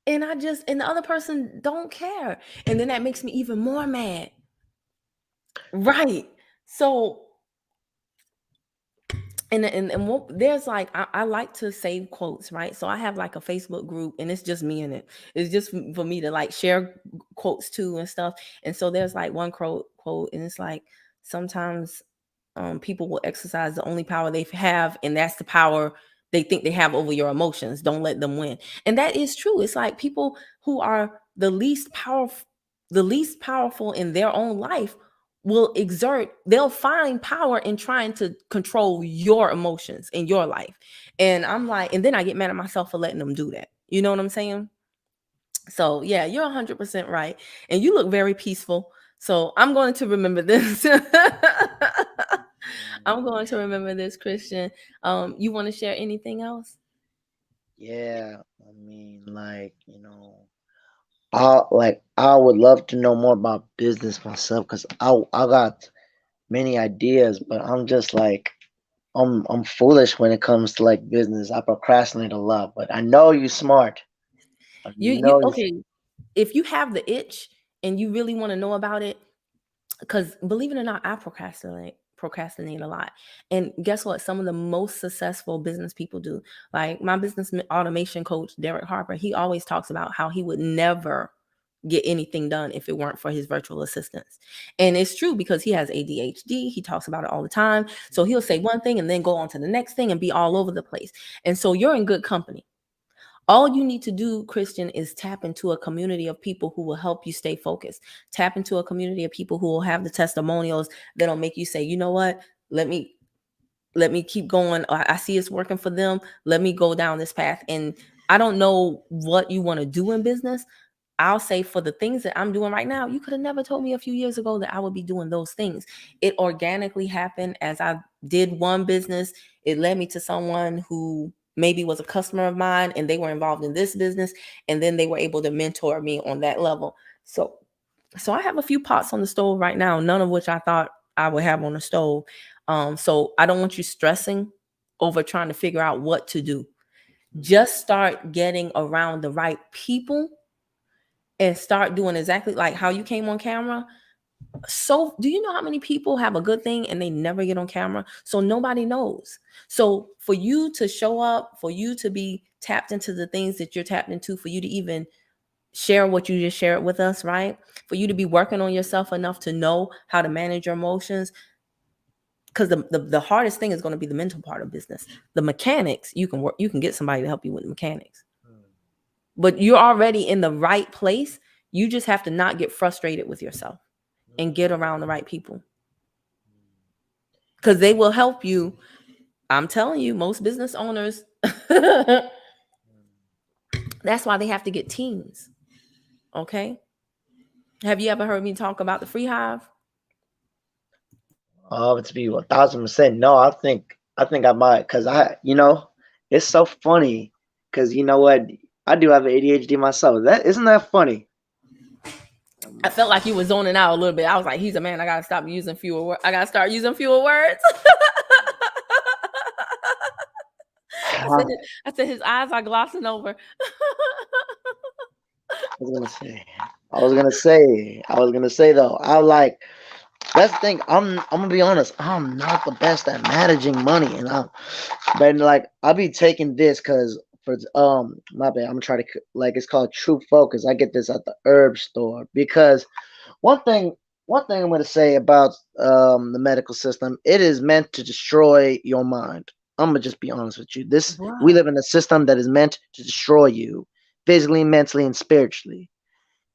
And and the other person don't care. And then that makes me even more mad. Right. So, and what, there's like, I like to save quotes, right? So I have like a Facebook group, and it's just me in it. It's just for me to like share quotes too and stuff. And so there's like one quote, and it's like, sometimes people will exercise the only power they have, and that's the power they think they have over your emotions. Don't let them win. And that is true. It's like people who are the least powerful in their own life they'll find power in trying to control your emotions in your life. And I'm like, and then I get mad at myself for letting them do that. You know what I'm saying? So yeah, you're 100% right. And you look very peaceful. So I'm going to remember this. I'm going to remember this, Christian. You want to share anything else? Yeah, I mean, like, I would love to know more about business myself because I got many ideas, but I'm just like I'm foolish when it comes to like business. I procrastinate a lot, but I know you smart. I You know you. okay? If you have the itch and you really want to know about it, because believe it or not, I procrastinate a lot. And guess what? Some of the most successful business people do. Like my business automation coach, Derek Harper, he always talks about how he would never get anything done if it weren't for his virtual assistants. And it's true, because he has ADHD. He talks about it all the time. So he'll say one thing and then go on to the next thing and be all over the place. And so you're in good company. All you need to do, Christian, is tap into a community of people who will help you stay focused. Tap into a community of people who will have the testimonials that'll make you say, you know what? Let me keep going. I see it's working for them. Let me go down this path. And I don't know what you want to do in business. I'll say, for the things that I'm doing right now, you could have never told me a few years ago that I would be doing those things. It organically happened as I did one business. It led me to someone who maybe was a customer of mine, and they were involved in this business, and then they were able to mentor me on that level. So I have a few pots on the stove right now, none of which I thought I would have on the stove. So I don't want you stressing over trying to figure out what to do. Just start getting around the right people and start doing exactly like how you came on camera. So do you know how many people have a good thing and they never get on camera? So nobody knows. So for you to show up, for you to be tapped into the things that you're tapped into, for you to even share what you just shared with us, right? For you to be working on yourself enough to know how to manage your emotions. Because the hardest thing is going to be the mental part of business. The mechanics, you can get somebody to help you with the mechanics. But you're already in the right place. You just have to not get frustrated with yourself and get around the right people. Because they will help you. I'm telling you, most business owners, that's why they have to get teams. Okay. Have you ever heard me talk about the free hive? To be 1,000% no. I think I might, cause it's so funny, cause you know what, I do have ADHD myself. That isn't that funny. I felt like you were zoning out a little bit. I was like, he's a man. I gotta stop using fewer words. I gotta start using fewer words. I said his eyes are glossing over. I was gonna say though. That's the thing. I'm gonna be honest. I'm not the best at managing money, and but like I'll be taking this because for my bad. I'm gonna try to it's called True Focus. I get this at the herb store because one thing I'm gonna say about the medical system, it is meant to destroy your mind. I'm gonna just be honest with you. We live in a system that is meant to destroy you physically, mentally, and spiritually.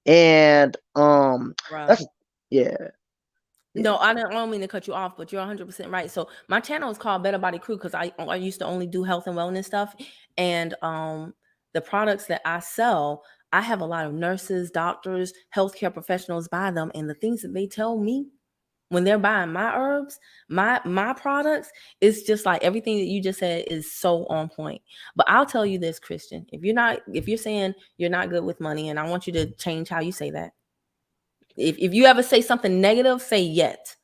And Bruh. that's yeah. No, I don't mean to cut you off, but you're 100% right. So my channel is called Better Body Crew because I used to only do health and wellness stuff, and the products that I sell, I have a lot of nurses, doctors, healthcare professionals buy them, and the things that they tell me when they're buying my herbs, my products, it's just like everything that you just said is so on point. But I'll tell you this, Christian, if you're saying you're not good with money, and I want you to change how you say that. If you ever say something negative, say yet.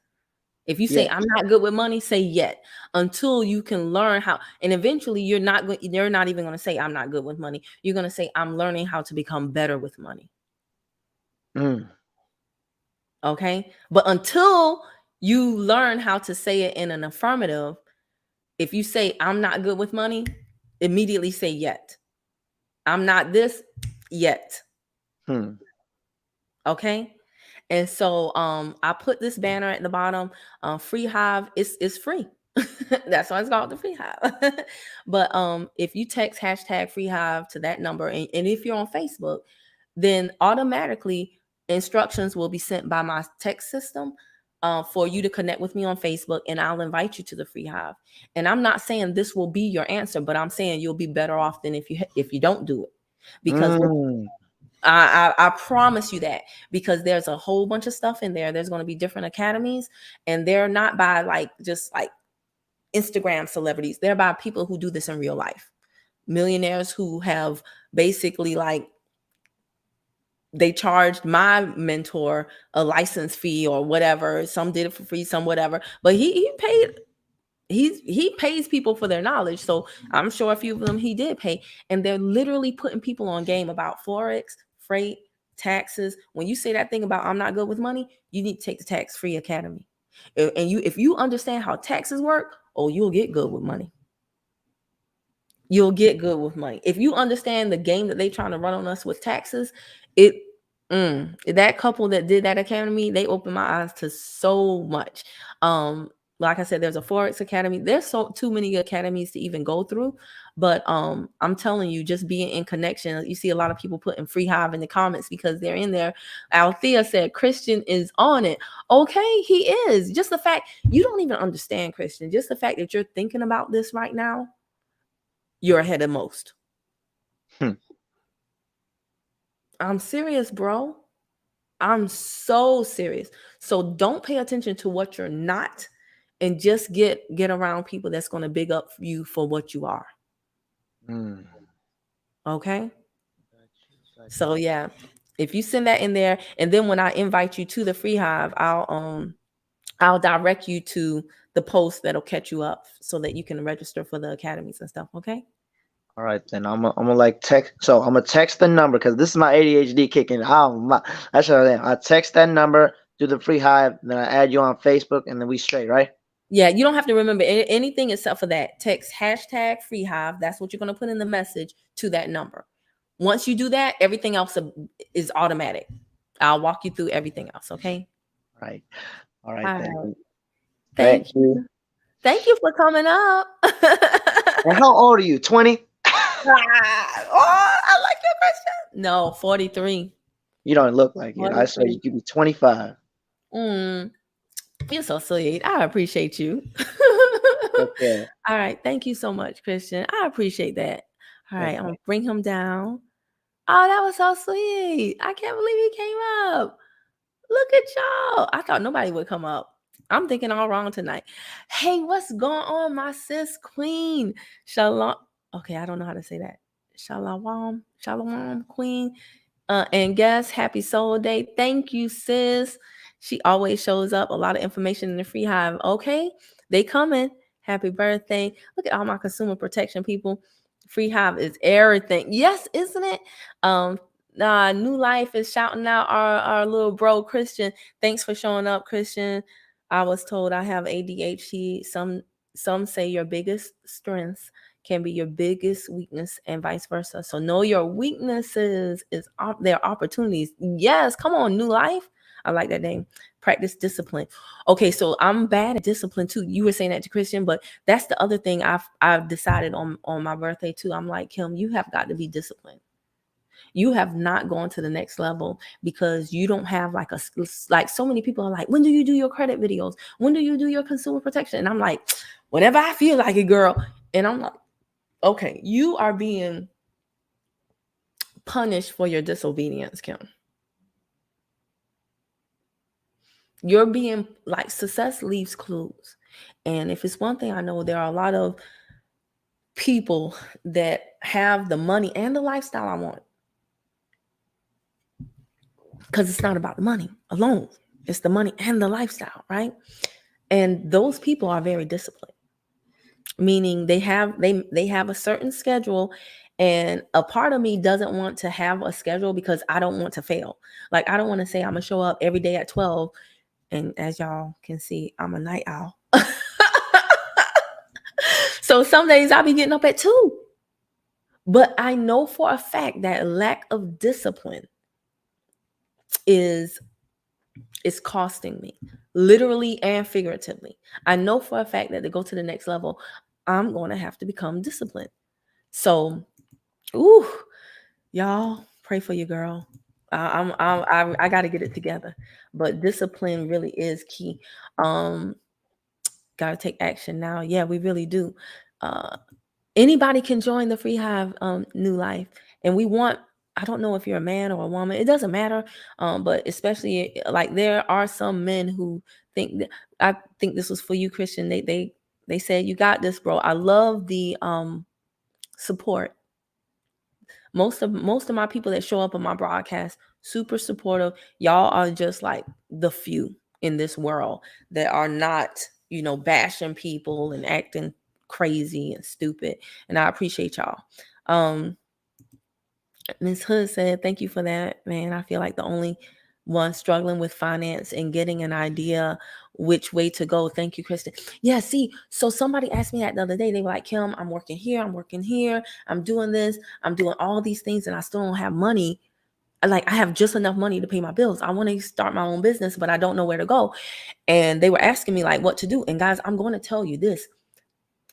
If you say I'm not good with money, say yet, until you can learn how. And eventually you're not even going to say I'm not good with money. You're going to say I'm learning how to become better with money. Okay? But until you learn how to say it in an affirmative, if you say I'm not good with money, immediately say yet. I'm not this yet. Okay? And so I put this banner at the bottom. Free Hive is free. That's why it's called the Free Hive. But if you text hashtag Free Hive to that number, and if you're on Facebook, then automatically instructions will be sent by my text system for you to connect with me on Facebook, and I'll invite you to the Free Hive. And I'm not saying this will be your answer, but I'm saying you'll be better off than if you don't do it, because I promise you that, because there's a whole bunch of stuff in there. There's going to be different academies, and they're not by just Instagram celebrities. They're by people who do this in real life. Millionaires who have basically they charged my mentor a license fee or whatever. Some did it for free, some whatever. But he pays people for their knowledge. So I'm sure a few of them he did pay. And they're literally putting people on game about Forex, freight, taxes. When you say that thing about I'm not good with money, you need to take the Tax-Free Academy. And if you understand how taxes work, you'll get good with money. You'll get good with money. If you understand the game that they trying to run on us with taxes, that couple that did that academy, they opened my eyes to so much. Like I said, there's a Forex Academy. There's too many academies to even go through. But I'm telling you, just being in connection. You see a lot of people putting Free Hive in the comments because they're in there. Althea said Christian is on it. Okay, he is. Just the fact you don't even understand, Christian. Just the fact that you're thinking about this right now, you're ahead of most. I'm serious, bro. I'm so serious. So don't pay attention to what you're not, and just get around people that's going to big up you for what you are. Okay? So yeah, if you send that in there, and then when I invite you to the Free Hive, I'll direct you to the post that'll catch you up so that you can register for the academies and stuff. Okay? All right, then I'm gonna text. So I'm gonna text the number because this is my ADHD kicking. That's what I am. I text that number to the Free Hive, then I add you on Facebook, and then we straight, right? Yeah, you don't have to remember anything except for that. Text hashtag Free Hive. That's what you're gonna put in the message to that number. Once you do that, everything else is automatic. I'll walk you through everything else. Okay. Right. All right All then. right. Thank Thank you. you. Thank you for coming up. And how old are you? 20? Oh, I like your question. No, 43. You don't look like it. I saw 43. you could be 25. Mm, you're so sweet. I appreciate you. Okay. All right. Thank you so much, Christian. I appreciate that. All right. I'm going Okay. to bring him down. Oh, that was so sweet. I can't believe he came up. Look at y'all. I thought nobody would come up. I'm thinking all wrong tonight. Hey, what's going on, my sis queen? Shalom. Okay, I don't know how to say that. Shalom. Shalom, queen. And guest, happy soul day. Thank you, sis. She always shows up. A lot of information in the free hive. Okay, they coming. Happy birthday. Look at all my consumer protection people. Free hive is everything. Yes, isn't it? New Life is shouting out our little bro Christian. Thanks for showing up, Christian. I was told I have ADHD. Some say your biggest strengths can be your biggest weakness and vice versa. So know your weaknesses is their opportunities. Yes, come on, New Life. I like that name. Practice discipline. Okay, so I'm bad at discipline too. You were saying that to Christian, but that's the other thing I've decided on my birthday too. I'm like, Kim, you have got to be disciplined. You have not gone to the next level because you don't have like so many people are like, when do you do your credit videos? When do you do your consumer protection? And I'm like, whenever I feel like it, girl. And I'm like, okay, you are being punished for your disobedience, Kim. You're being like, success leaves clues. And if it's one thing I know, there are a lot of people that have the money and the lifestyle I want. Because it's not about the money alone. It's the money and the lifestyle, right? And those people are very disciplined, meaning they have a certain schedule. And a part of me doesn't want to have a schedule because I don't want to fail. Like, I don't want to say I'm gonna show up every day at 12. And as y'all can see, I'm a night owl. So some days I'll be getting up at 2. But I know for a fact that lack of discipline is costing me, literally and figuratively. I know for a fact that to go to the next level, I'm going to have to become disciplined. So, y'all pray for your girl. I got to get it together, but discipline really is key. Got to take action now. Yeah, we really do. Anybody can join the Free Hive, New Life, and we want. I don't know if you're a man or a woman. It doesn't matter. But especially like there are some men who think that, I think this was for you, Christian. They said you got this, bro. I love the support. Most of my people that show up on my broadcast, super supportive. Y'all are just like the few in this world that are not, bashing people and acting crazy and stupid. And I appreciate y'all. Ms. Hood said, thank you for that, man. I feel like the only one struggling with finance and getting an idea which way to go. Thank you, Kristen. Yeah, see, so somebody asked me that the other day. They were like, Kim, I'm working here, I'm doing this, I'm doing all these things, and I still don't have money. Like, I have just enough money to pay my bills. I want to start my own business, but I don't know where to go. And they were asking me like what to do. And guys, I'm going to tell you this.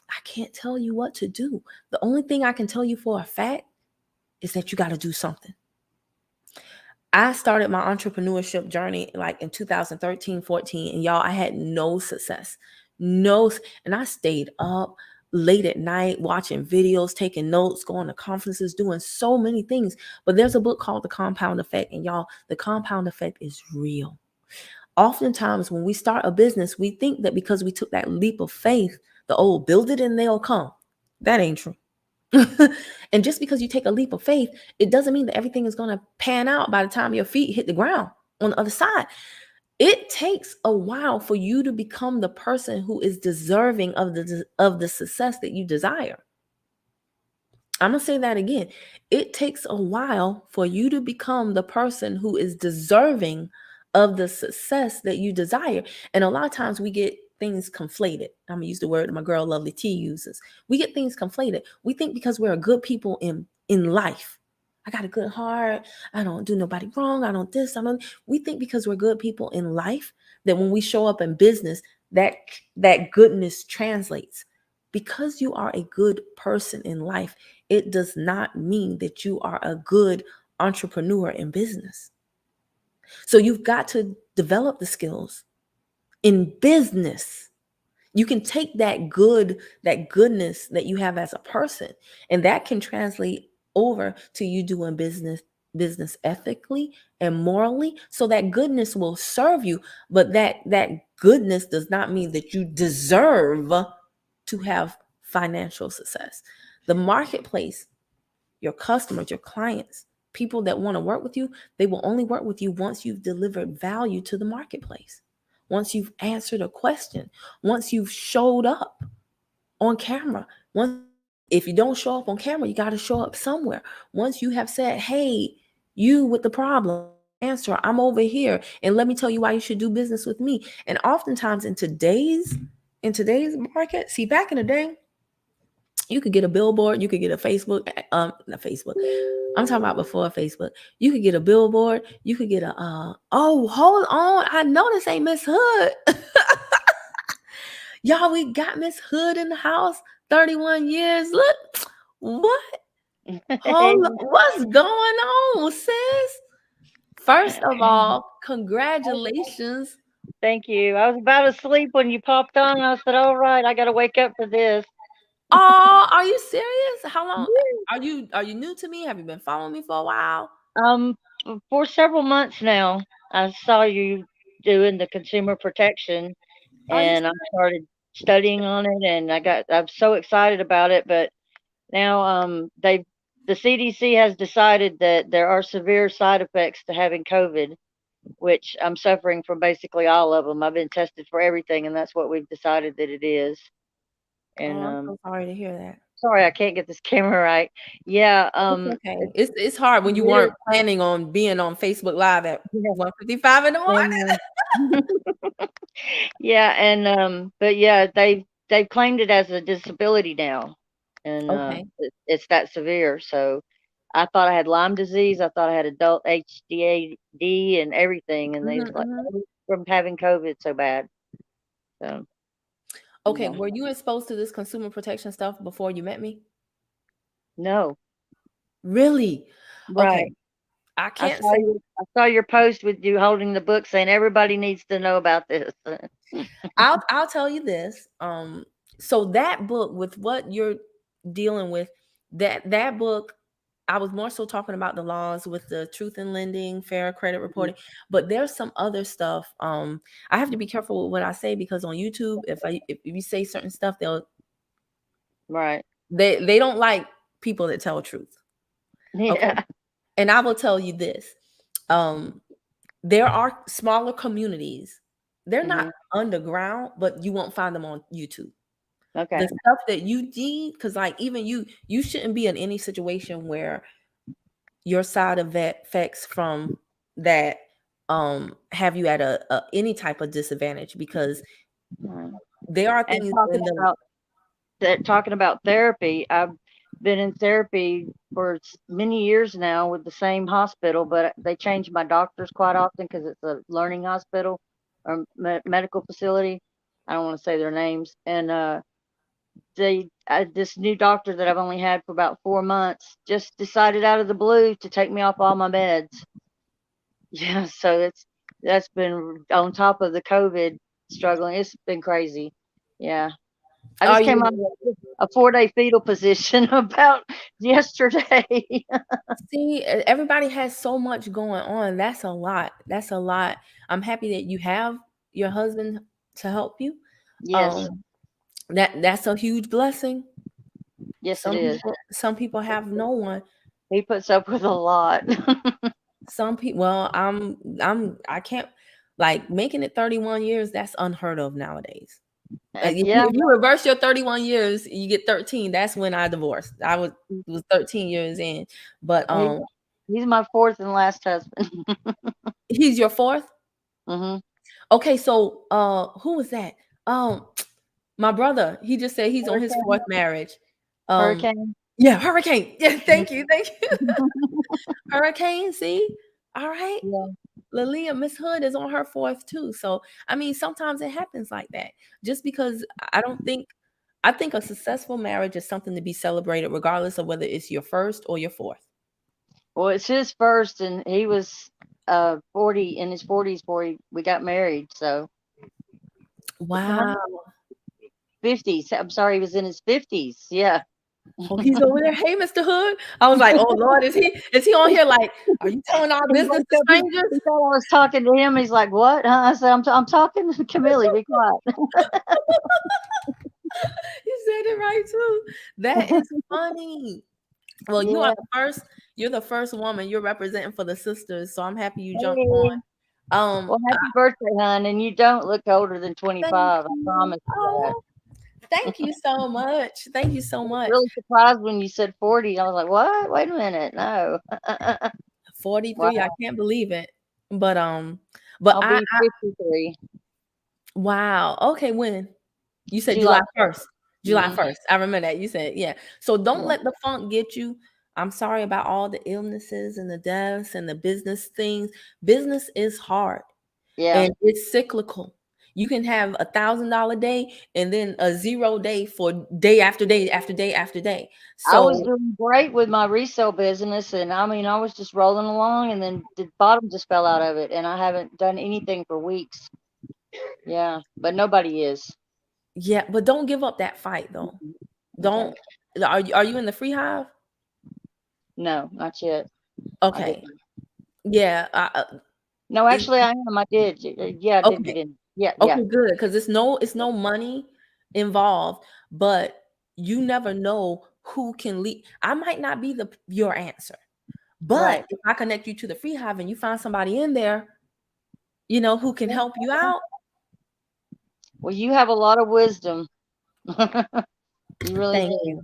I can't tell you what to do. The only thing I can tell you for a fact is that you got to do something. I started my entrepreneurship journey like in 2013, 14, and y'all, I had no success. And I stayed up late at night watching videos, taking notes, going to conferences, doing so many things. But there's a book called The Compound Effect, and y'all, the compound effect is real. Oftentimes when we start a business, we think that because we took that leap of faith, the old build it and they'll come. That ain't true. And just because you take a leap of faith, it doesn't mean that everything is going to pan out by the time your feet hit the ground on the other side. It takes a while for you to become the person who is deserving of the success that you desire. I'm going to say that again. It takes a while for you to become the person who is deserving of the success that you desire. And a lot of times we get things conflated. I'm gonna use the word my girl Lovely T uses. We get things conflated. We think because we're good people in life, I got a good heart. I don't do nobody wrong. I don't this. I don't. We think because we're good people in life that when we show up in business, that that goodness translates. Because you are a good person in life, it does not mean that you are a good entrepreneur in business. So you've got to develop the skills in business. You can take that goodness that you have as a person, and that can translate over to you doing business ethically and morally, so that goodness will serve you. But that goodness does not mean that you deserve to have financial success. The marketplace, your customers, your clients, people that want to work with you, they will only work with you once you've delivered value to the marketplace, once you've answered a question, once you've showed up on camera. Once, if you don't show up on camera, you got to show up somewhere. Once you have said, hey, you with the problem, answer, I'm over here, and let me tell you why you should do business with me. And oftentimes in today's market, see, back in the day, you could get a billboard, you could get a Facebook, not Facebook. I'm talking about before Facebook. You could get a billboard, you could get a oh, hold on. I know this ain't Miss Hood. Y'all, we got Miss Hood in the house, 31 years. Look, what? Hold on. What's going on, sis? First of all, congratulations. Thank you. I was about to sleep when you popped on. I said, "All right, I got to wake up for this." Oh, are you serious? How long are you new to me? Have you been following me for a while? Um, for several months now, I saw you doing the consumer protection, Are you and I started studying on it, and I'm so excited about it. But now, the CDC has decided that there are severe side effects to having COVID, which I'm suffering from basically all of them. I've been tested for everything, and that's what we've decided that it is. Oh, And I'm so sorry to hear that. sorry, I can't get this camera right. Yeah, It's okay. it's It's hard when you severe. weren't planning on being on Facebook Live at Yeah, 1:55 in the morning. and yeah, and but yeah, they've claimed it as a disability now, and Okay. it's that severe. So I thought I had Lyme disease. I thought I had adult HDAD and everything, and they Mhm, was like, mhm. "Oh, from having COVID so bad." So Okay, yeah, were you exposed to this consumer protection stuff before you met me? no, Really? Okay. right. I can't say I saw your post with you holding the book saying everybody needs to know about this. I'll tell you this. So that book with what you're dealing with, that book, I was more so talking about the laws with the truth in lending, fair credit Mhm. reporting, but there's some other stuff. I have to be careful with what I say because on YouTube, if you say certain stuff, Right. they don't like people that tell truth. Okay. Yeah. And I will tell you this. Um, there are smaller communities. They're not Mhm. underground, but you won't find them on YouTube. The Okay. stuff that you need, because like even you shouldn't be in any situation where your side effects from that have you at a any type of disadvantage because Right. there are And things in the talking about therapy, I've been in therapy for many years now with the same hospital, but they change my doctors quite often because it's a learning hospital or medical facility. I don't want to say their names. And this new doctor that I've only had for about 4 months just decided out of the blue to take me off all my meds. Yeah, so that's been on top of the COVID struggling. It's been crazy. Yeah. I are just came out you of a 4-day fetal position about yesterday. see everybody has so much going on. That's a lot. I'm happy that you have your husband to help you. Yes. um that's a huge blessing. Yes, it Some is. people have no one. He puts up with a lot. Some people, well, I can't, like, making it 31 years, that's unheard of nowadays. Like, if you, Yeah. if you reverse your 31 years, you get 13. That's when I divorced. I was 13 years in. But He, he's my fourth and last husband. he's your fourth? Hmm. Okay, so who was that? Um my brother, he just said he's on his Hurricane. fourth marriage. Um Hurricane. yeah, Hurricane. Yeah, thank you. Thank you. Hurricane, see? All right. Yeah. Lilia, Miss Hood is on her fourth too. So I mean, sometimes it happens like that. Just because I think a successful marriage is something to be celebrated, regardless of whether it's your first or your fourth. Well, it's his first, and he was 40 in his 40s before we got married. So Wow. 50s. I'm sorry, he was in his 50s. Yeah. Oh, he's over there. Hey, Mr. Hood. I was like, oh Lord, is he on here? Like, are you telling our He business woke to up, strangers? he thought I was talking to him. He's like, "What?" Huh? I said, "I'm talking to Camille. Be quiet." You said it right too. That is funny. Well, Yeah. you're the first woman you're representing for the sisters. So I'm happy you jumped Hey. on. Um, Well, happy birthday, hon. And you don't look older than thank 25. I you. promise you that. Oh, thank you so much. Thank you so I was much. really surprised when you said 40. I was like, "What? Wait a minute. No." 43. I Wow. can't believe it. But I'll I be 53 wow. Okay, when? You said July July 1st. 1st. July 1st. I remember that. You said, yeah. So don't Yeah. let the funk get you. I'm sorry about all the illnesses and the deaths and the business things. Business is hard Yeah. and it's cyclical. You can have $1,000 day and then a 0 day for day after day after day after day. I was So doing great with my resale business, and I mean, I was just rolling along, and then the bottom just fell out of it, and I haven't done anything for weeks. Yeah, but nobody is. yeah, but don't give up that fight though. Okay. Don't are you in the free hive? No, not yet. I Okay. didn't. Yeah. No, It, actually, I am. I did. Yeah, I did okay. get in. Yeah, yeah. Okay, good. Because it's no money involved, but you never know who can lead. I might not be your answer, but Right. if I connect you to the free hive and you find somebody in there, who can Yeah. help you out. Well, you have a lot of wisdom. You really Thank do. you.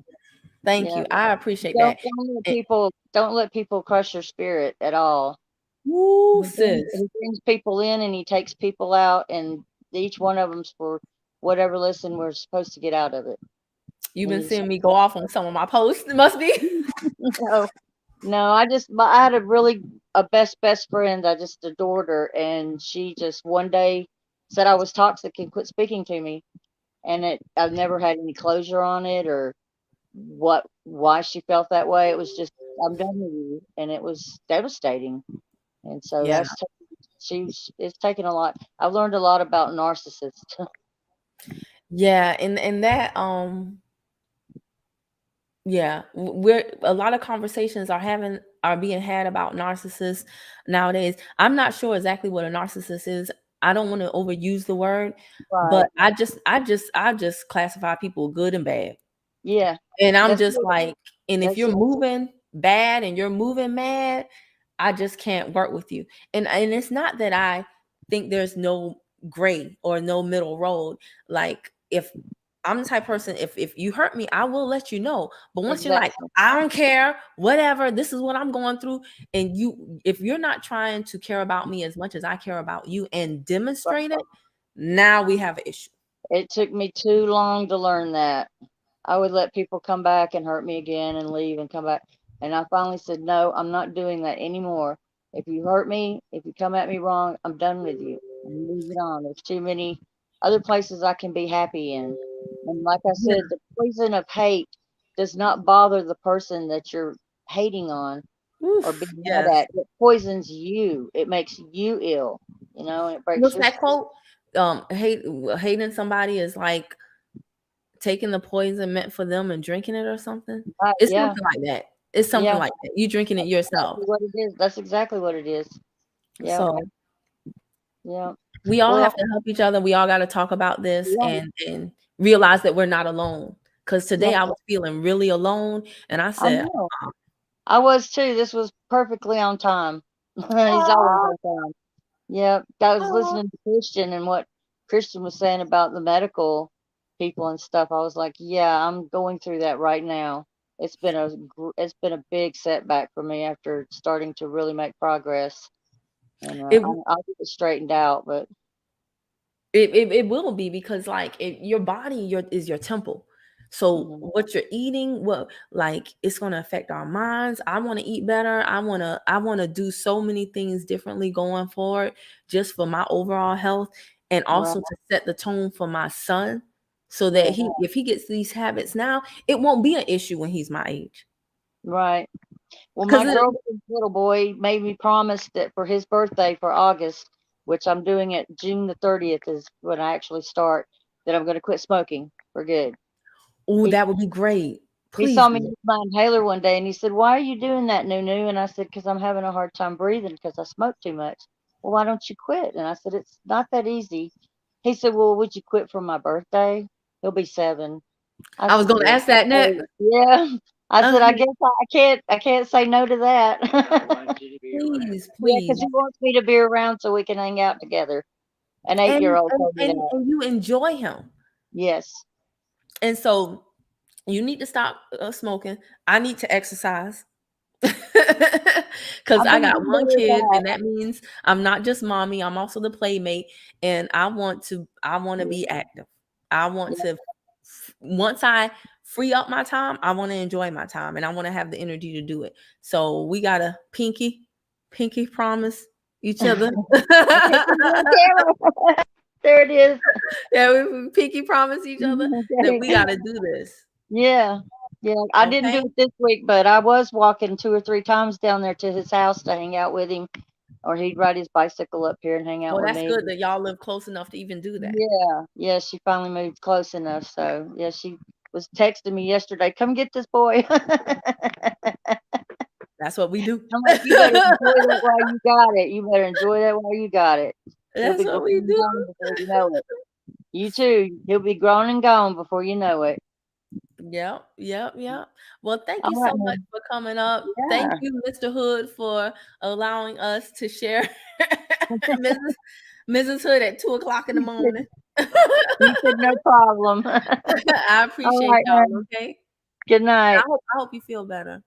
Thank Yeah. you. I appreciate that. Don't let And, people don't let people crush your spirit at all. woo, He sis. brings people in and he takes people out, and each one of them's for whatever lesson we're supposed to get out of it. You've And been you just seeing me go off on some of my posts. It must be. no, no. I had a best friend. I just adored her, and she just one day said I was toxic and quit speaking to me. And I've never had any closure on it or why she felt that way. It was just I'm done with you, and it was devastating. And so Yeah. it's taken a lot. I've learned a lot about narcissists. Yeah. And that yeah, we're a lot of conversations are being had about narcissists nowadays. I'm not sure exactly what a narcissist is. I don't want to overuse the word, Right. but I just classify people good and bad. Yeah. And I'm That's just like, and if that's you're moving bad and you're moving mad, I just can't work with you. And it's not that I think there's no gray or no middle road. Like if I'm the type of person, if you hurt me, I will let you know. But once you're like, exactly I don't care, whatever, this is what I'm going through, and if you're not trying to care about me as much as I care about you and demonstrate it, now we have an issue. it took me too long to learn that. I would let people come back and hurt me again and leave and come back. And I finally said, no, I'm not doing that anymore. If you hurt me, if you come at me wrong, I'm done with you. And move it on. There's too many other places I can be happy in. And like I Yeah. said, the poison of hate does not bother the person that you're hating on or Oof, being mad yes. at. It poisons you. It makes you ill, and it breaks What's your that spirit. quote? Hating somebody is like taking the poison meant for them and drinking it or something. Right, It's yeah, something like that. It's something yeah, like that. You drinking it that's yourself. exactly what it is. That's exactly what it is. Yep, So yep. we all Well, have to help each other. We all got to talk about this yeah, and realize that we're not alone. Because today I right. was feeling really alone, and I I said, know. I was too. This was perfectly on time. He's always "Oh, on time. Yep. I was oh." listening to Christian and what Christian was saying about the medical people and stuff. I was like, yeah, I'm going through that right now. It's been a big setback for me after starting to really make progress, and It I'll get it straightened out. But it will be because like your body is your temple. So Mhm. what you're eating, it's going to affect our minds. I want to eat better. I want to do so many things differently going forward just for my overall health, and Right. also to set the tone for my son, so that Yeah. if he gets these habits now, it won't be an issue when he's my age. Right. Well, Cuz my girlfriend's little boy made me promise that for his birthday for August, which I'm doing it June the 30th is when I actually start, that I'm going to quit smoking for good. oh, He that would be great. he Please saw me do. use my inhaler one day and he said, "Why are you doing that, Nunu?" And I said, "Because I'm having a hard time breathing because I smoke too much." "Well, why don't you quit?" And I said, "It's not that easy." He said, "Well, would you quit for my birthday? He'll be 7." I I was said, going to "Yeah." ask that next. Yeah. I said, "I Okay. guess I can't say no to that." Please, Yeah, because please. he wants me to be around so we can hang out together. An And 8-year-old and told me and, that. and you enjoy him. Yes. And so you need to stop smoking. I need to exercise. Because I've I been got doing one better with kid, that. and that means I'm not just mommy, I'm also the playmate, and I want to be active. I want Yeah. to once I free up my time, I want to enjoy my time, and I want to have the energy to do it. So we got to pinky promise each other. Okay, put it on camera. There it is. Yeah, we pinky promise each other that we got Okay. to do this. Yeah. Yeah. I didn't do Okay? it this week, but I was walking 2 or 3 times down there to his house to hang out with him, or he'd ride his bicycle up here and hang out Well, with that's me. good that y'all live close enough to even do that. Yeah. Yeah, she finally moved close enough. So, yeah, she was texting me yesterday, "Come get this boy." That's what we do. I'm like, "You better enjoy that while you got it. You better enjoy that while you got it. He'll That's be what grown we and do. gone before you know it." You too. He'll be grown and gone before you know it. Yep, yep, yep. Well, thank All you right, so much man. for coming up. Thank Yeah. you, Mr. Hood, for allowing us to share Mrs. Hood at 2 o'clock in the You said, morning. you said no problem. I All appreciate right, y'all, man. okay? Good And night. I hope you feel better.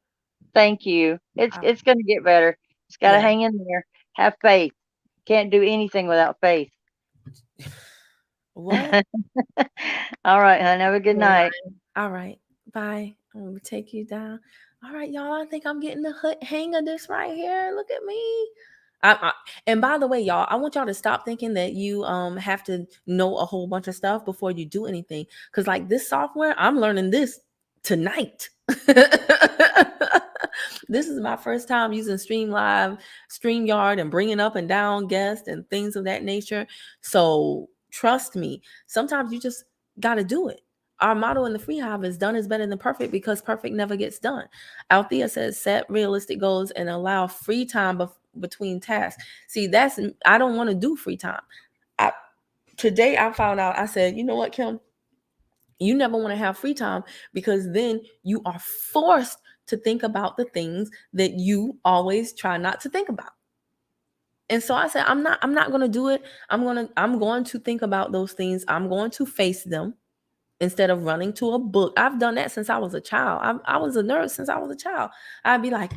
Thank you. It's I, it's gonna get better. Just gotta yeah. hang in there. Have faith. Can't do anything without faith. What? All right, hon. Have a good All night. right. Bye. I'm gonna take you down. All right, y'all. I think I'm getting the hang of this right here. Look at me. And by the way, y'all, I want y'all to stop thinking that you have to know a whole bunch of stuff before you do anything. Because like this software, I'm learning this tonight. This is my first time using StreamYard, and bringing up and down guests and things of that nature. So trust me, sometimes you just got to do it. Our motto in the Free Hive is done is better than perfect, because perfect never gets done. Althea says set realistic goals and allow free time between tasks. See, I don't want to do free time. Today I found out, I said, you know what, Kim? You never want to have free time, because then you are forced to think about the things that you always try not to think about. And so I said, I'm not going to do it. I'm going to think about those things. I'm going to face them instead of running to a book. I've done that since I was a child. I was a nerd since I was a child. I'd be like,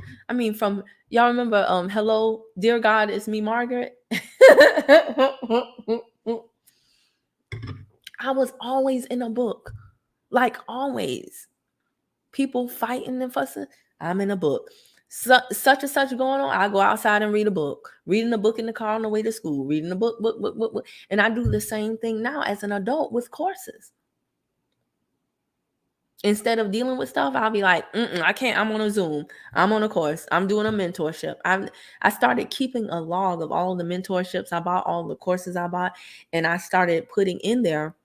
from y'all remember Hello, Dear God, It's Me, Margaret. I was always in a book. Like always. People fighting and fussing, I'm in a book. Such and such going on, I go outside and read a book. Reading a book in the car on the way to school. Reading a book. And I do the same thing now as an adult with courses. Instead of dealing with stuff, I'll be like, I can't. I'm on a Zoom. I'm on a course. I'm doing a mentorship. I started keeping a log of all the mentorships I bought, all the courses I bought, and I started putting in there.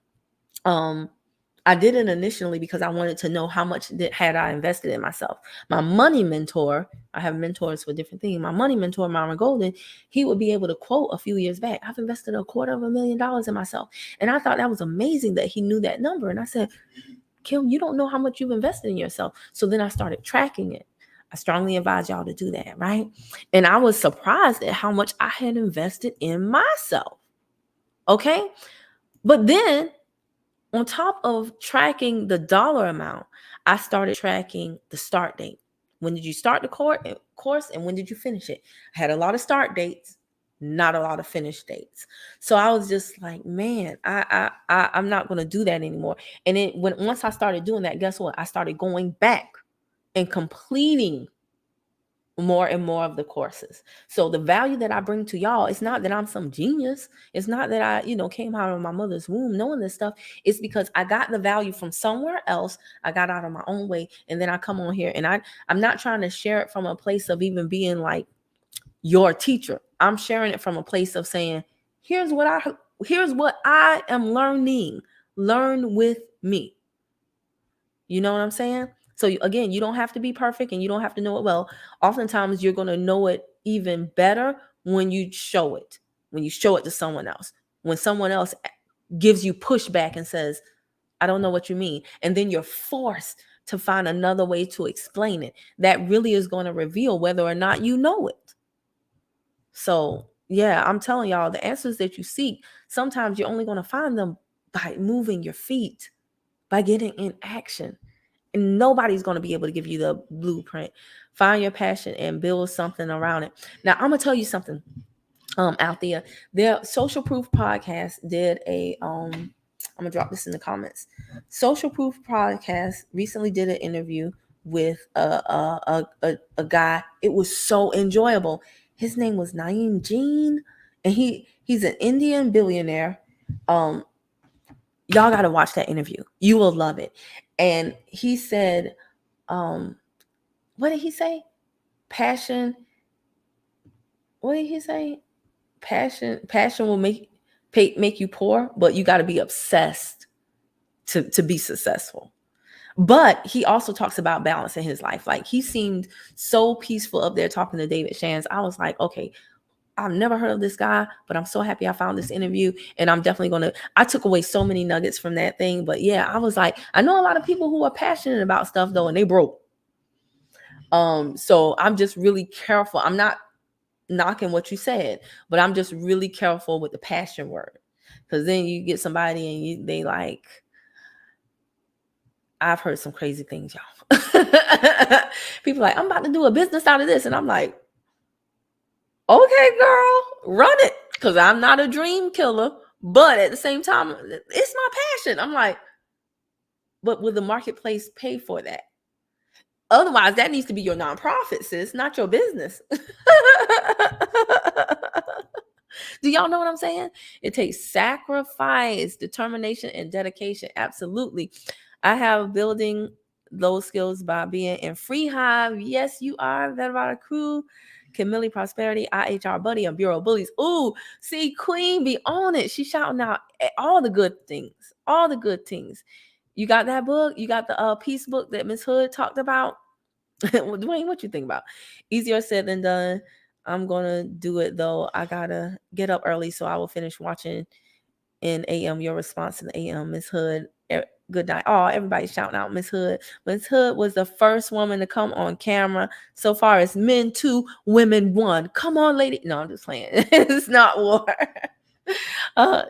I did it initially because I wanted to know how much had I invested in myself. My money mentor, I have mentors for different things. My money mentor, Myron Golden, he would be able to quote a few years back, I've invested $250,000 in myself. And I thought that was amazing that he knew that number. And I said, Kim, you don't know how much you've invested in yourself. So then I started tracking it. I strongly advise y'all to do that, right? And I was surprised at how much I had invested in myself. Okay. But then on top of tracking the dollar amount, I started tracking the start date. When did you start the course and when did you finish it? I had a lot of start dates, not a lot of finish dates. So I was just like, man, I'm not going to do that anymore. And once I started doing that, guess what? I started going back and completing more and more of the courses. So the value that I bring to y'all, it's not that I'm some genius. It's not that I, came out of my mother's womb knowing this stuff. It's because I got the value from somewhere else. I got out of my own way. And then I come on here and I'm not trying to share it from a place of even being like your teacher. I'm sharing it from a place of saying, here's what I am learning. Learn with me. You know what I'm saying? So again, you don't have to be perfect and you don't have to know it well. Oftentimes you're going to know it even better when you show it to someone else. When someone else gives you pushback and says, I don't know what you mean. And then you're forced to find another way to explain it. That really is going to reveal whether or not you know it. So yeah, I'm telling y'all, the answers that you seek, sometimes you're only going to find them by moving your feet, by getting in action. And nobody's going to be able to give you the blueprint. Find your passion and build something around it. Now, I'm going to tell you something out there. Their Social Proof podcast did I'm going to drop this in the comments. Social Proof podcast recently did an interview with a guy. It was so enjoyable. His name was Naeem Jean, and he's an Indian billionaire. Y'all got to watch that interview. You will love it. And he said, what did he say? Passion. What did he say? Passion will make you poor, but you got to be obsessed to be successful. But he also talks about balance in his life. Like, he seemed so peaceful up there talking to David Shands. I was like, okay, I've never heard of this guy, but I'm so happy I found this interview, and I'm definitely I took away so many nuggets from that thing. But yeah, I was like, I know a lot of people who are passionate about stuff though, and they broke. So I'm just really careful. I'm not knocking what you said, but I'm just really careful with the passion word, because then you get somebody and they like, I've heard some crazy things, y'all. People like, I'm about to do a business out of this, and I'm like, okay, girl, run it, because I'm not a dream killer, but at the same time, it's my passion. I'm like, but will the marketplace pay for that? Otherwise, that needs to be your nonprofit, sis, not your business. Do y'all know what I'm saying? It takes sacrifice, determination, and dedication. Absolutely. I have building those skills by being in Free Hive. Yes, you are. BetterBodyCrew, Camille Prosperity, IHR Buddy, and Bureau Bullies. Ooh, see, Queen be on it. She's shouting out all the good things. All the good things. You got that book? You got the peace book that Miss Hood talked about? Dwayne, what you think about? Easier said than done. I'm gonna do it though. I gotta get up early, so I will finish watching in AM your response in the AM. Miss Hood, good night. Oh, everybody's shouting out Miss Hood. Miss Hood was the first woman to come on camera. So far as men 2, women 1. Come on, lady. No, I'm just playing. It's not war.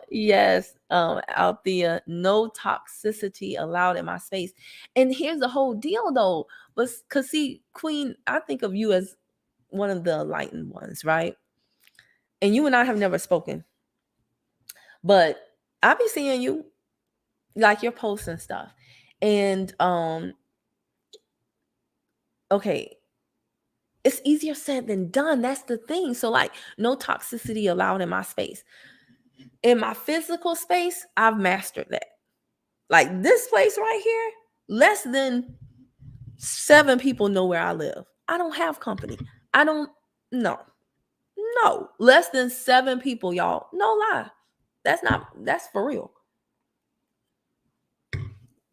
Yes, out there, no toxicity allowed in my space. And here's the whole deal though, but because see, Queen, I think of you as one of the enlightened ones, right? And you and I have never spoken, but I'll be seeing you, like your posts and stuff. And okay, it's easier said than done. That's the thing. So like, no toxicity allowed in my space. In my physical space, I've mastered that. Like this place right here, less than 7 people know where I live. I don't have company. I don't, no, less than 7 people, y'all. No lie. That's for real.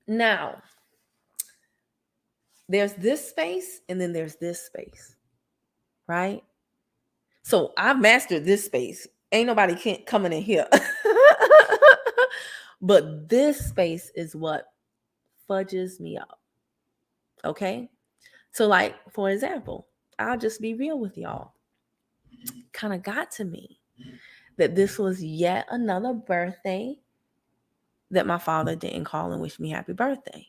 Now, there's this space and then there's this space, right? So I've mastered this space. Ain't nobody can't coming in here. But this space is what fudges me up. Okay? So like, for example, I'll just be real with y'all. Kind of got to me that this was yet another birthday that my father didn't call and wish me happy birthday.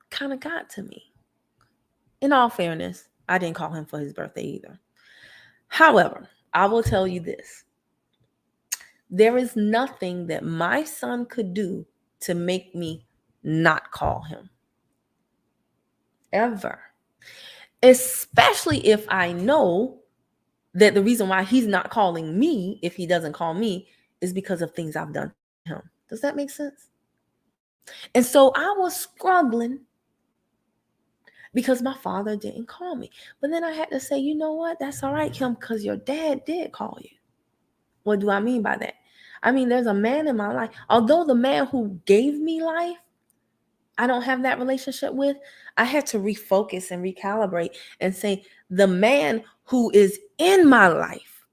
Kind of got to me. In all fairness, I didn't call him for his birthday either. However, I will tell you this. There is nothing that my son could do to make me not call him. Ever. Especially if I know that the reason why he's not calling me, if he doesn't call me, is because of things I've done to him. Does that make sense? And so I was struggling because my father didn't call me. But then I had to say, you know what? That's all right, Kim, because your dad did call you. What do I mean by that? I mean, there's a man in my life. Although the man who gave me life, I don't have that relationship with, I had to refocus and recalibrate and say, the man who is in my life,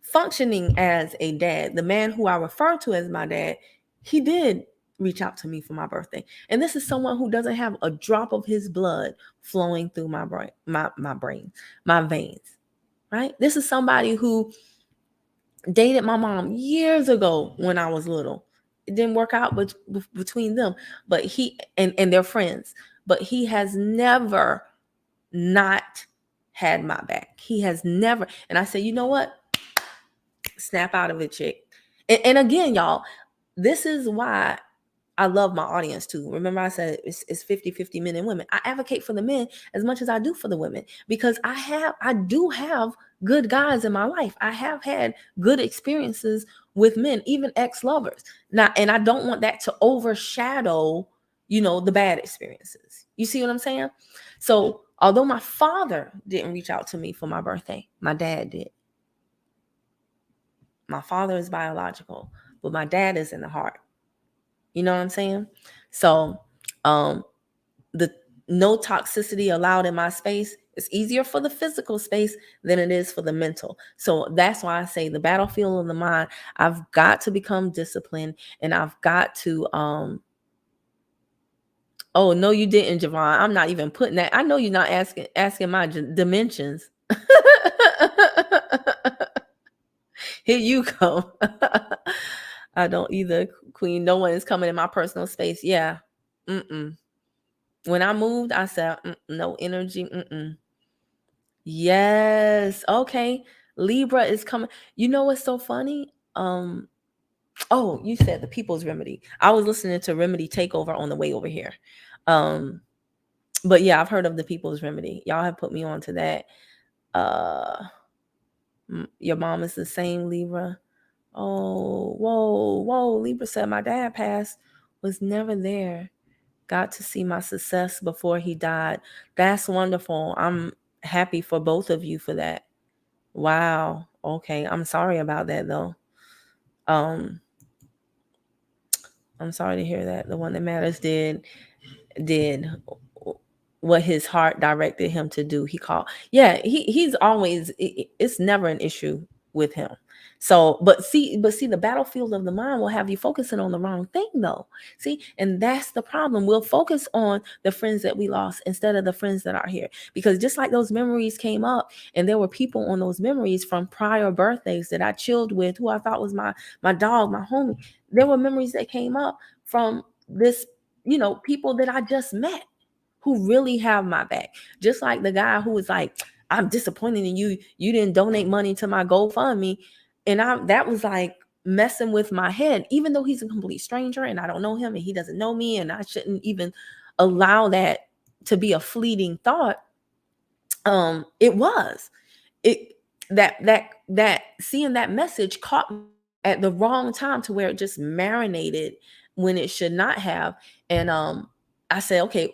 functioning as a dad, the man who I refer to as my dad, he did reach out to me for my birthday. And this is someone who doesn't have a drop of his blood flowing through my brain, my veins, right? This is somebody who dated my mom years ago when I was little. It didn't work out between them, but he and their friends, but he has never not had my back. He has never. And I said, you know what? Snap out of it, chick. And again, y'all, this is why I love my audience too. Remember I said it's 50-50 men and women. I advocate for the men as much as I do for the women because I do have good guys in my life. I have had good experiences with men, even ex-lovers. Now, and I don't want that to overshadow, the bad experiences. You see what I'm saying? So, although my father didn't reach out to me for my birthday, my dad did. My father is biological, but my dad is in the heart. You know what I'm saying? So the no toxicity allowed in my space is easier for the physical space than it is for the mental. So that's why I say the battlefield of the mind, I've got to become disciplined and I've got to oh no, you didn't, Javon. I'm not even putting that. I know you're not asking my dimensions. Here you go. I don't either, Queen. No one is coming in my personal space. Yeah. Mm-mm. When I moved, I said, no energy. Mm-mm. Yes. Okay. Libra is coming. You know what's so funny? Oh, you said the People's Remedy. I was listening to Remedy Takeover on the way over here. But yeah, I've heard of the People's Remedy. Y'all have put me on to that. Your mom is the same, Libra. Oh, whoa. Libra said my dad passed, was never there. Got to see my success before he died. That's wonderful. I'm happy for both of you for that. Wow. Okay. I'm sorry about that though. I'm sorry to hear that. The one that matters did what his heart directed him to do. He called. Yeah, he's always, it's never an issue with him. So, but see, the battlefield of the mind will have you focusing on the wrong thing though. See, and that's the problem. We'll focus on the friends that we lost instead of the friends that are here. Because just like those memories came up and there were people on those memories from prior birthdays that I chilled with, who I thought was my dog, my homie. There were memories that came up from this, people that I just met who really have my back. Just like the guy who was like, I'm disappointed in you. You didn't donate money to my GoFundMe. And that was like messing with my head, even though he's a complete stranger and I don't know him and he doesn't know me. And I shouldn't even allow that to be a fleeting thought. That seeing that message caught me at the wrong time to where it just marinated when it should not have. And I said, okay,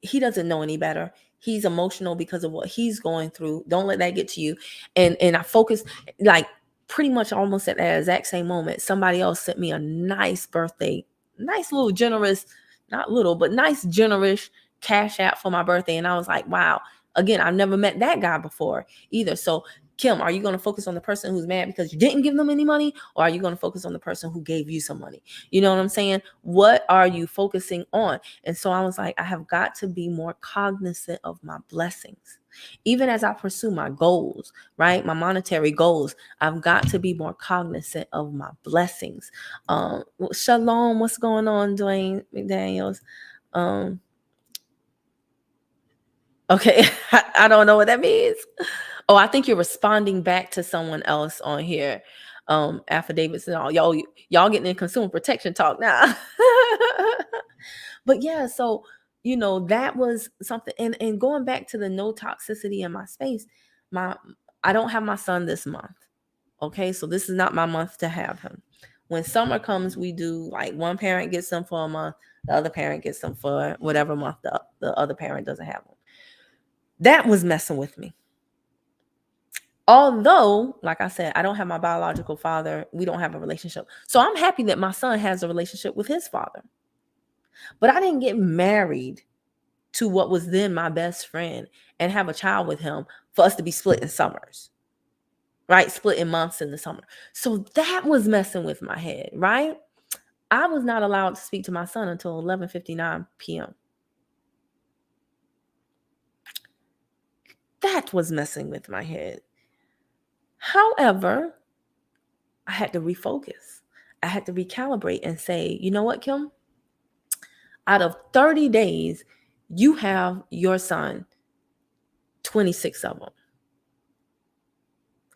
he doesn't know any better. He's emotional because of what he's going through. Don't let that get to you. And I focused, like, pretty much almost at that exact same moment, somebody else sent me a nice birthday, nice little generous, not little, but nice generous cash app for my birthday. And I was like, wow, again, I've never met that guy before either. So Kim, are you going to focus on the person who's mad because you didn't give them any money? Or are you going to focus on the person who gave you some money? You know what I'm saying? What are you focusing on? And so I was like, I have got to be more cognizant of my blessings. Even as I pursue my goals, right? My monetary goals, I've got to be more cognizant of my blessings. Shalom, what's going on, Dwayne McDaniels? Okay, I don't know what that means. Oh, I think you're responding back to someone else on here. Affidavits and all. Y'all getting in consumer protection talk now. But yeah, so that was something. And going back to the no toxicity in my space, I don't have my son this month. Okay, so this is not my month to have him. When summer comes, we do like one parent gets them for a month, the other parent gets them for whatever month the other parent doesn't have them. That was messing with me. Although, like I said, I don't have my biological father. We don't have a relationship. So I'm happy that my son has a relationship with his father. But I didn't get married to what was then my best friend and have a child with him for us to be split in summers, right? Split in months in the summer. So that was messing with my head, right? I was not allowed to speak to my son until 11:59 p.m. That was messing with my head. However, I had to refocus. I had to recalibrate and say, you know what, Kim? Out of 30 days, you have your son 26 of them.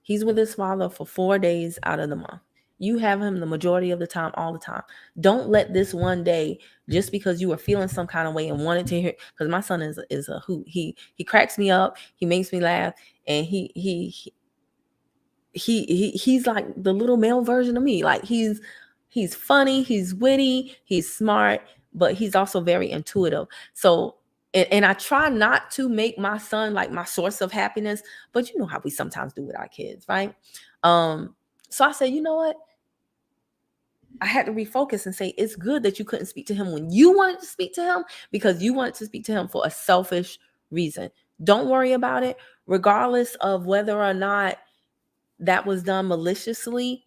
He's with his father for 4 days out of the month. You have him the majority of the time, all the time. Don't let this one day, just because you were feeling some kind of way and wanted to hear, because my son is a hoot. He cracks me up. He makes me laugh, and he's like the little male version of me. Like he's funny, he's witty, he's smart, but he's also very intuitive. So and I try not to make my son like my source of happiness, but you know how we sometimes do with our kids, right? So I said, you know what? I had to refocus and say, it's good that you couldn't speak to him when you wanted to speak to him, because you wanted to speak to him for a selfish reason. Don't worry about it, regardless of whether or not that was done maliciously,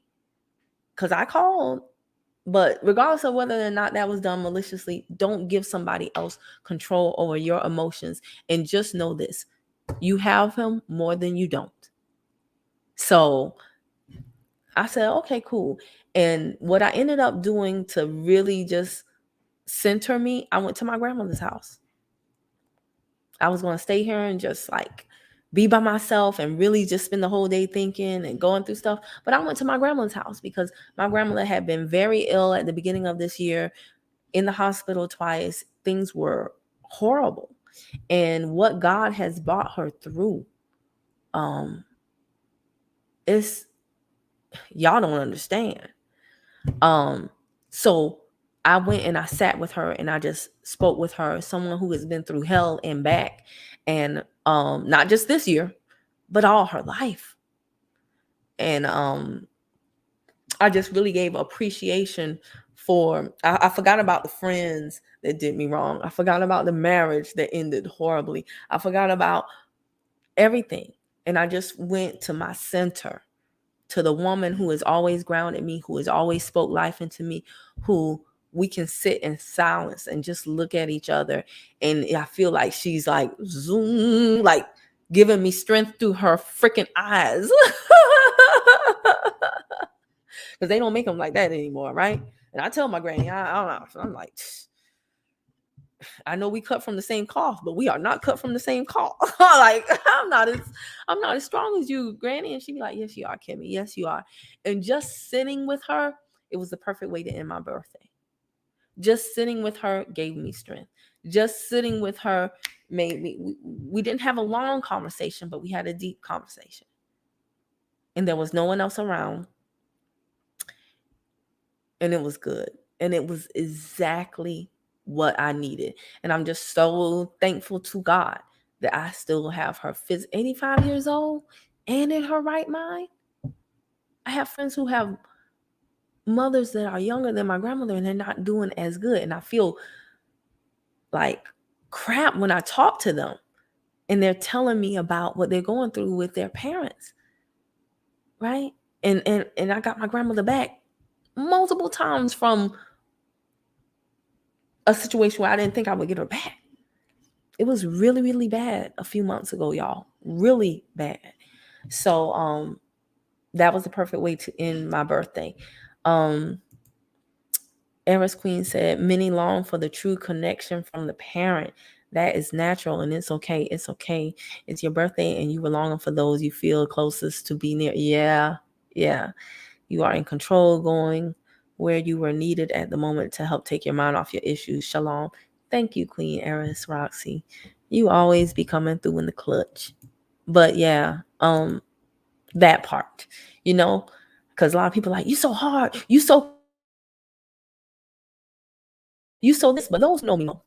because I called. But regardless of whether or not that was done maliciously, don't give somebody else control over your emotions. And just know this, you have him more than you don't. So I said, okay, cool. And what I ended up doing to really just center me, I went to my grandmother's house. I was going to stay here and just like be by myself and really just spend the whole day thinking and going through stuff. But I went to my grandmother's house because my grandmother had been very ill at the beginning of this year, in the hospital twice. Things were horrible. And what God has brought her through, it's, y'all don't understand. So I went and I sat with her and I just spoke with her, someone who has been through hell and back, and not just this year, but all her life. And I just really gave appreciation for, I forgot about the friends that did me wrong. I forgot about the marriage that ended horribly. I forgot about everything. And I just went to my center, to the woman who has always grounded me, who has always spoke life into me, who we can sit in silence and just look at each other. And I feel like she's like zoom, like giving me strength through her freaking eyes. Because they don't make them like that anymore, right? And I tell my granny, I don't know. I'm like, I know we cut from the same cloth, but we are not cut from the same cloth. Like, I'm not as strong as you, Granny. And she'd be like, yes, you are, Kimmy. Yes, you are. And just sitting with her, it was the perfect way to end my birthday. Just sitting with her gave me strength. Just sitting with her made me, we didn't have a long conversation, but we had a deep conversation. And there was no one else around. And it was good. And it was exactly what I needed. And I'm just so thankful to God that I still have her 85 years old and in her right mind. I have friends who have mothers that are younger than my grandmother and they're not doing as good. And I feel like crap when I talk to them and they're telling me about what they're going through with their parents. Right? And I got my grandmother back multiple times from a situation where I didn't think I would get her back. It was really, really bad a few months ago, y'all. Really bad. So that was the perfect way to end my birthday. Eris Queen said, many long for the true connection from the parent That is natural and it's okay. It's okay. It's your birthday and you were longing for those you feel closest to be near. Yeah. Yeah. You are in control, going where you were needed at the moment to help take your mind off your issues. Shalom. Thank you, Queen Eris Roxy. You always be coming through in the clutch. But yeah, that part, you know, because a lot of people are like, you so hard, you so this, but those know me know.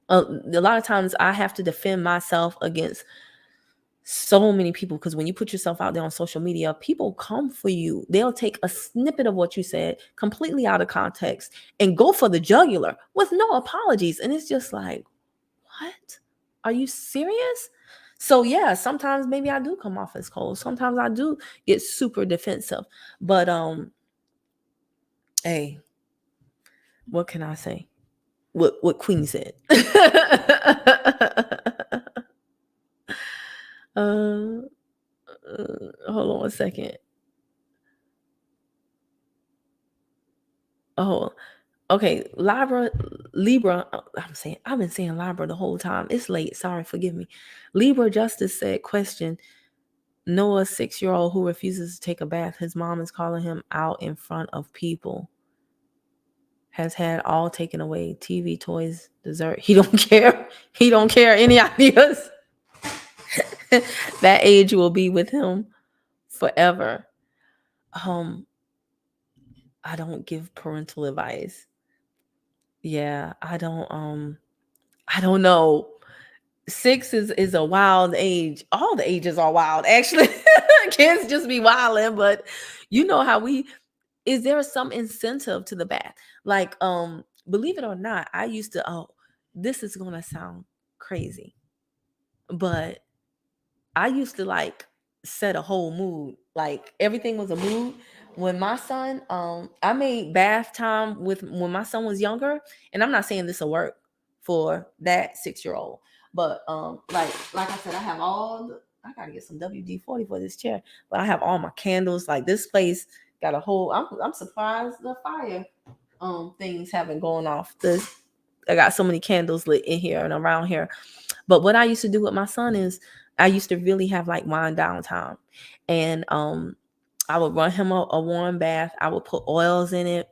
A lot of times I have to defend myself against so many people, because when you put yourself out there on social media, people come for you. They'll take a snippet of what you said completely out of context and go for the jugular with no apologies. And it's just like, what? Are you serious? So yeah, sometimes maybe I do come off as cold. Sometimes I do get super defensive. But hey, what can I say? What Queen said. Hold on one second. Oh, okay. Libra. I've been saying Libra the whole time. It's late. Sorry, forgive me. Libra Justice said, question: Noah's 6-year-old who refuses to take a bath. His mom is calling him out in front of people. Has had all taken away: TV, toys, dessert. He don't care. He don't care. Any ideas? That age will be with him forever. I don't give parental advice. Yeah, I don't know. 6 is a wild age. All the ages are wild, actually. Kids just be wilding, but you know how is there some incentive to the bath? Like, believe it or not, I used to, this is gonna sound crazy, but I used to like set a whole mood. Like everything was a mood. When my son, I made bath time with when my son was younger, and I'm not saying this will work for that 6-year-old, but like I said, I gotta get some WD-40 for this chair, but I have all my candles. Like this place got a whole. I'm surprised the fire things haven't gone off. I got so many candles lit in here and around here. But what I used to do with my son is I used to really have like wind down time. And I would run him a warm bath. I would put oils in it.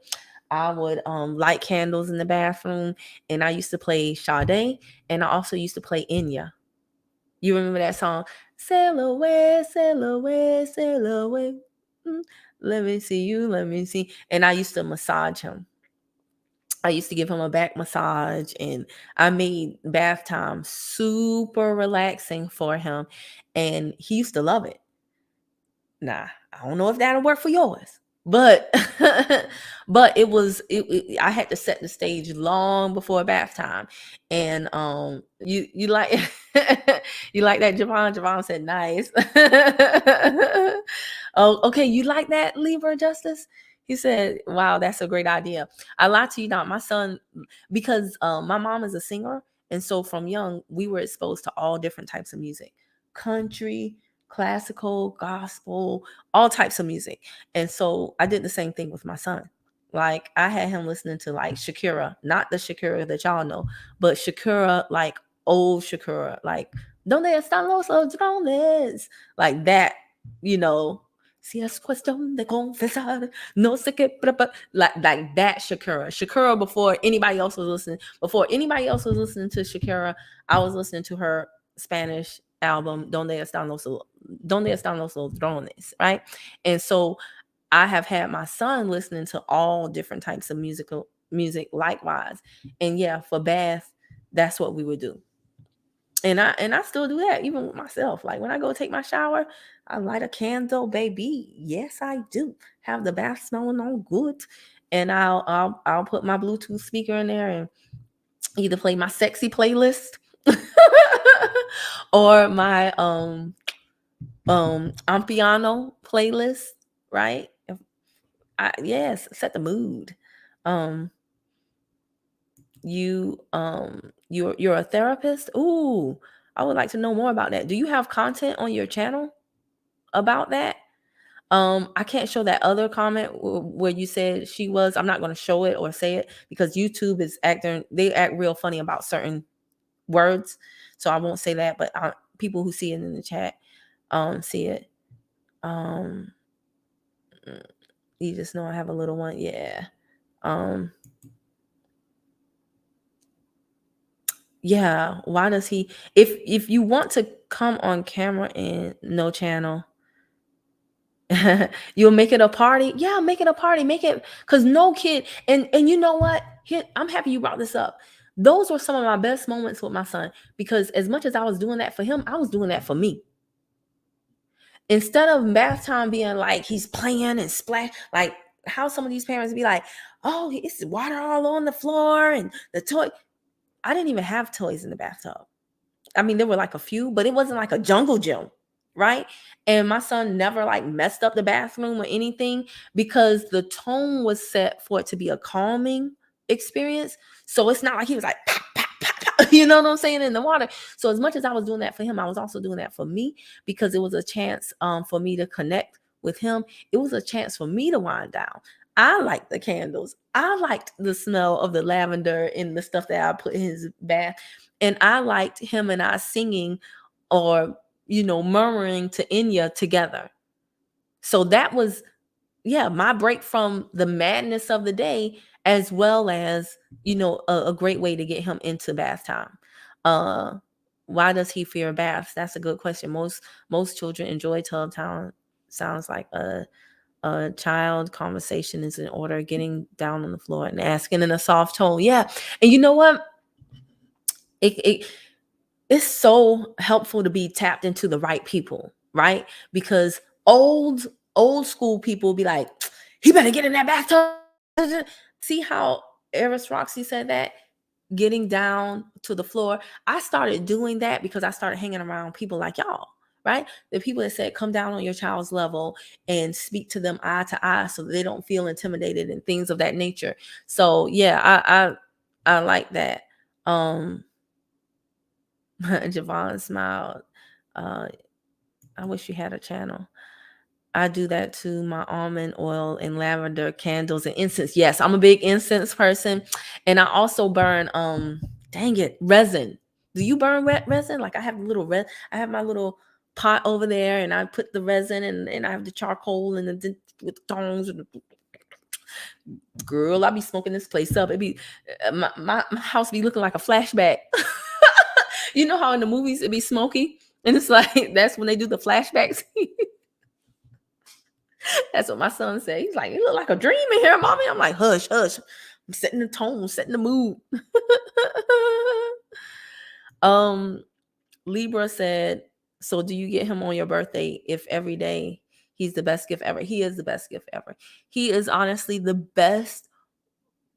I would light candles in the bathroom. And I used to play Sade. And I also used to play Enya. You remember that song? Sail away, sail away, sail away. Let me see you, let me see. And I used to massage him. I used to give him a back massage, and I made bath time super relaxing for him, and he used to love it. Nah, I don't know if that'll work for yours, but but I had to set the stage long before bath time. And you like you like that, Javon? Javon said nice. Oh, okay, you like that, Libra Justice? He said, wow, that's a great idea. I lied to you not. My son, because my mom is a singer, and so from young we were exposed to all different types of music: country, classical, gospel, all types of music. And so I did the same thing with my son. Like I had him listening to like Shakira, not the Shakira that y'all know, but Shakira, like old Shakira, like Donde están los ladrones, like that, you know. Si es cuestión de confesar, no sé qué, like that Shakira before anybody else was listening. Before anybody else was listening to Shakira, I was listening to her Spanish album Donde están los ladrones, right? And so I have had my son listening to all different types of music likewise. And yeah, for bath, that's what we would do. And I still do that even with myself. Like when I go take my shower, I light a candle, baby. Yes, I do. Have the bath smelling all good. And I'll put my Bluetooth speaker in there and either play my sexy playlist or my Ampiano playlist, right? Yes, set the mood. You're a therapist. Ooh, I would like to know more about that. Do you have content on your channel about that? I can't show that other comment where you said she was. I'm not going to show it or say it because YouTube is they act real funny about certain words, so I won't say that, but people who see it in the chat see it. You just know I have a little one. Yeah. Yeah, why does he, if you want to come on camera and no channel, you'll make it a party. Yeah, make it a party. Make it, because no kid, and you know what? Here, I'm happy you brought this up. Those were some of my best moments with my son, because as much as I was doing that for him, I was doing that for me. Instead of bath time being like he's playing and splash, like how some of these parents be like, oh, it's water all on the floor and the toy. I didn't even have toys in the bathtub. I mean, there were like a few, but it wasn't like a jungle gym, right? And my son never like messed up the bathroom or anything, because the tone was set for it to be a calming experience. So it's not like he was like, pop, pop, pop, pop, you know what I'm saying, in the water. So as much as I was doing that for him, I was also doing that for me, because it was a chance for me to connect with him. It was a chance for me to wind down. I liked the candles. I liked the smell of the lavender and the stuff that I put in his bath. And I liked him and I singing or, murmuring to Enya together. So that was, my break from the madness of the day, as well as, a great way to get him into bath time. Why does he fear baths? That's a good question. Most children enjoy tub time. Sounds like a child. Conversation is in order. Getting down on the floor and asking in a soft tone. Yeah. And you know what? It's so helpful to be tapped into the right people, right? Because old school people be like, he better get in that bathtub. See how Eris Roxy said that? Getting down to the floor. I started doing that because I started hanging around people like y'all, right? The people that said, come down on your child's level and speak to them eye to eye so that they don't feel intimidated and things of that nature. So yeah, I like that. Javon smiled. I wish you had a channel. I do that too. My almond oil and lavender candles and incense. Yes, I'm a big incense person. And I also burn, resin. Do you burn resin? Like I have I have my little pot over there and I put the resin and I have the charcoal and the with the tongs. Girl, I be smoking this place up. It be my house be looking like a flashback. You know how in the movies it be smoky? And it's like, that's when they do the flashbacks. That's what my son said. He's like, it look like a dream in here, mommy. I'm like, hush, hush. I'm setting the tone, setting the mood. Libra said, so do you get him on your birthday if every day he's the best gift ever? He is the best gift ever. He is honestly the best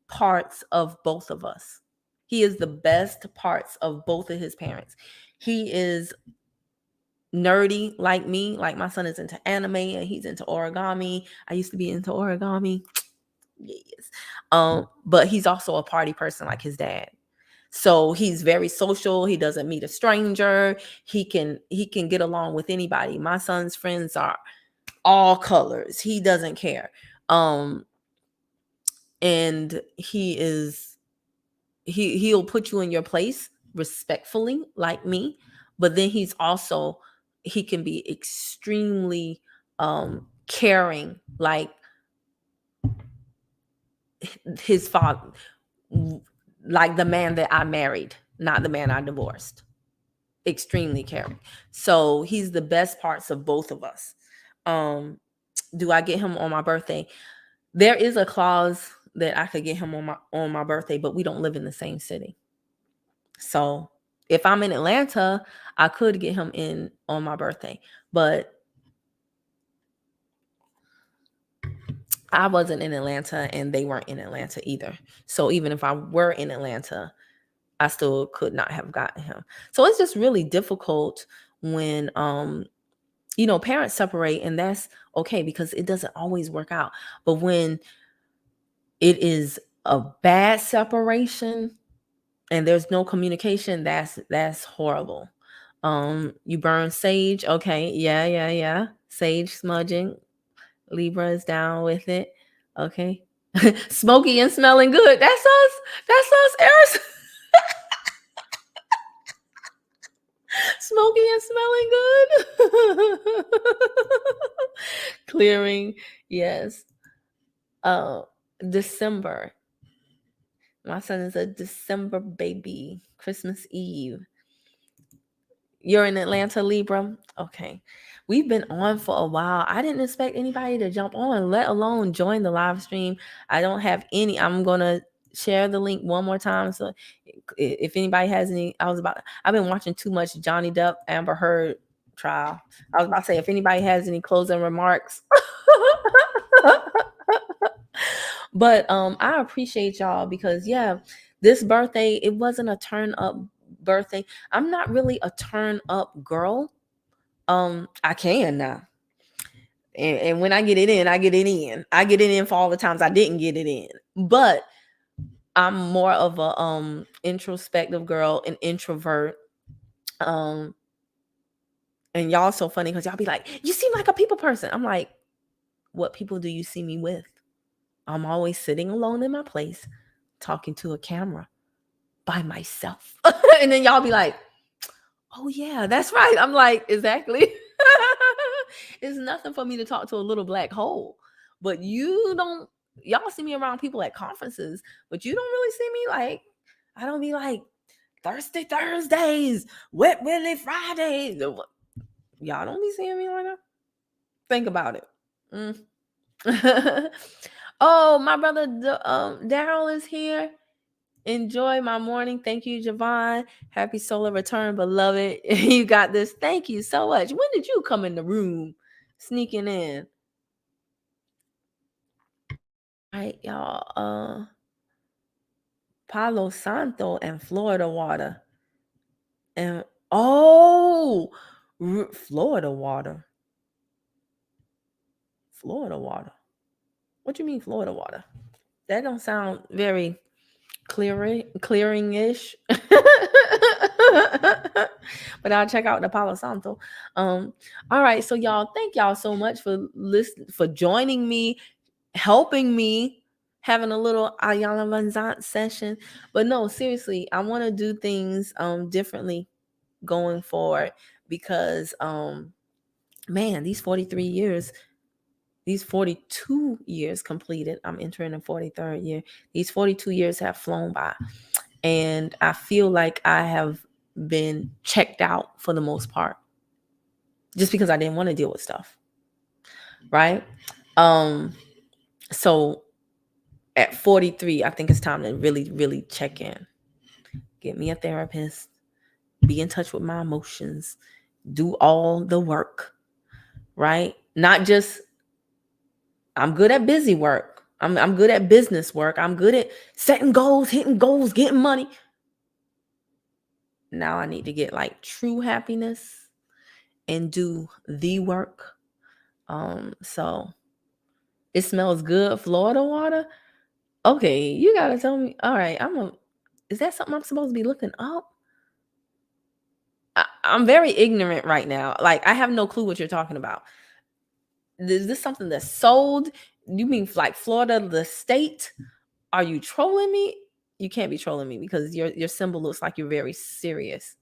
parts of both of us. He is the best parts of both of his parents. He is nerdy like me. Like my son is into anime and he's into origami. I used to be into origami. Yes. But he's also a party person like his dad. So he's very social. He doesn't meet a stranger. He can get along with anybody. My son's friends are all colors. He doesn't care. And he'll put you in your place respectfully like me, but then he can be extremely caring like his father, like the man that I married, not the man I divorced. Extremely caring. So he's the best parts of both of us. Do I get him on my birthday? There is a clause that I could get him on my birthday, but we don't live in the same city. So if I'm in Atlanta, I could get him in on my birthday, but I wasn't in Atlanta and they weren't in Atlanta either. So even if I were in Atlanta, I still could not have gotten him. So it's just really difficult when, parents separate, and that's okay because it doesn't always work out. But when it is a bad separation and there's no communication, that's horrible. You burn sage. Okay. Yeah. Sage smudging. Libra is down with it. Okay. Smoky and smelling good. That's us, Eris. Smoky and smelling good. Clearing, yes. December. My son is a December baby. Christmas Eve. You're in Atlanta, Libra? Okay. We've been on for a while. I didn't expect anybody to jump on, let alone join the live stream. I don't have any. I'm going to share the link one more time. So if anybody has any, I've been watching too much Johnny Depp, Amber Heard trial. I was about to say, if anybody has any closing remarks. But I appreciate y'all because this birthday, it wasn't a turn up birthday. I'm not really a turn up girl. I can now. And when I get it in, I get it in. I get it in for all the times I didn't get it in. But I'm more of a introspective girl, an introvert. And y'all so funny because y'all be like, you seem like a people person. I'm like, what people do you see me with? I'm always sitting alone in my place, talking to a camera by myself. And then y'all be like, oh yeah, that's right. I'm like, exactly. It's nothing for me to talk to a little black hole. But y'all see me around people at conferences, but you don't really see me like, I don't be like, Thirsty Thursdays, Wet Willy Fridays. Y'all don't be seeing me like that. Think about it. Oh, my brother Daryl is here. Enjoy my morning. Thank you, Javon. Happy solar return, beloved. You got this. Thank you so much. When did you come in the room? Sneaking in. All right, y'all. Palo Santo and Florida water. And Florida water. Florida water. What do you mean Florida water? That don't sound very clearing-ish. But I'll check out the Palo Santo. All right, so y'all, thank y'all so much for listening, for joining me, helping me, having a little Ayana Vanzant session. But no, seriously, I want to do things differently going forward because man, these 42 years completed. I'm entering the 43rd year. These 42 years have flown by. And I feel like I have been checked out for the most part. Just because I didn't want to deal with stuff. Right? So at 43, I think it's time to really, really check in. Get me a therapist. Be in touch with my emotions. Do all the work. Right? Not just I'm good at busy work. I'm good at business work. I'm good at setting goals, hitting goals, getting money. Now I need to get like true happiness and do the work. So it smells good, Florida water. Okay, you gotta tell me. All right, is that something I'm supposed to be looking up? I'm very ignorant right now. Like I have no clue what you're talking about. Is this something that's sold? You mean like Florida, the state? Are you trolling me? You can't be trolling me because your symbol looks like you're very serious.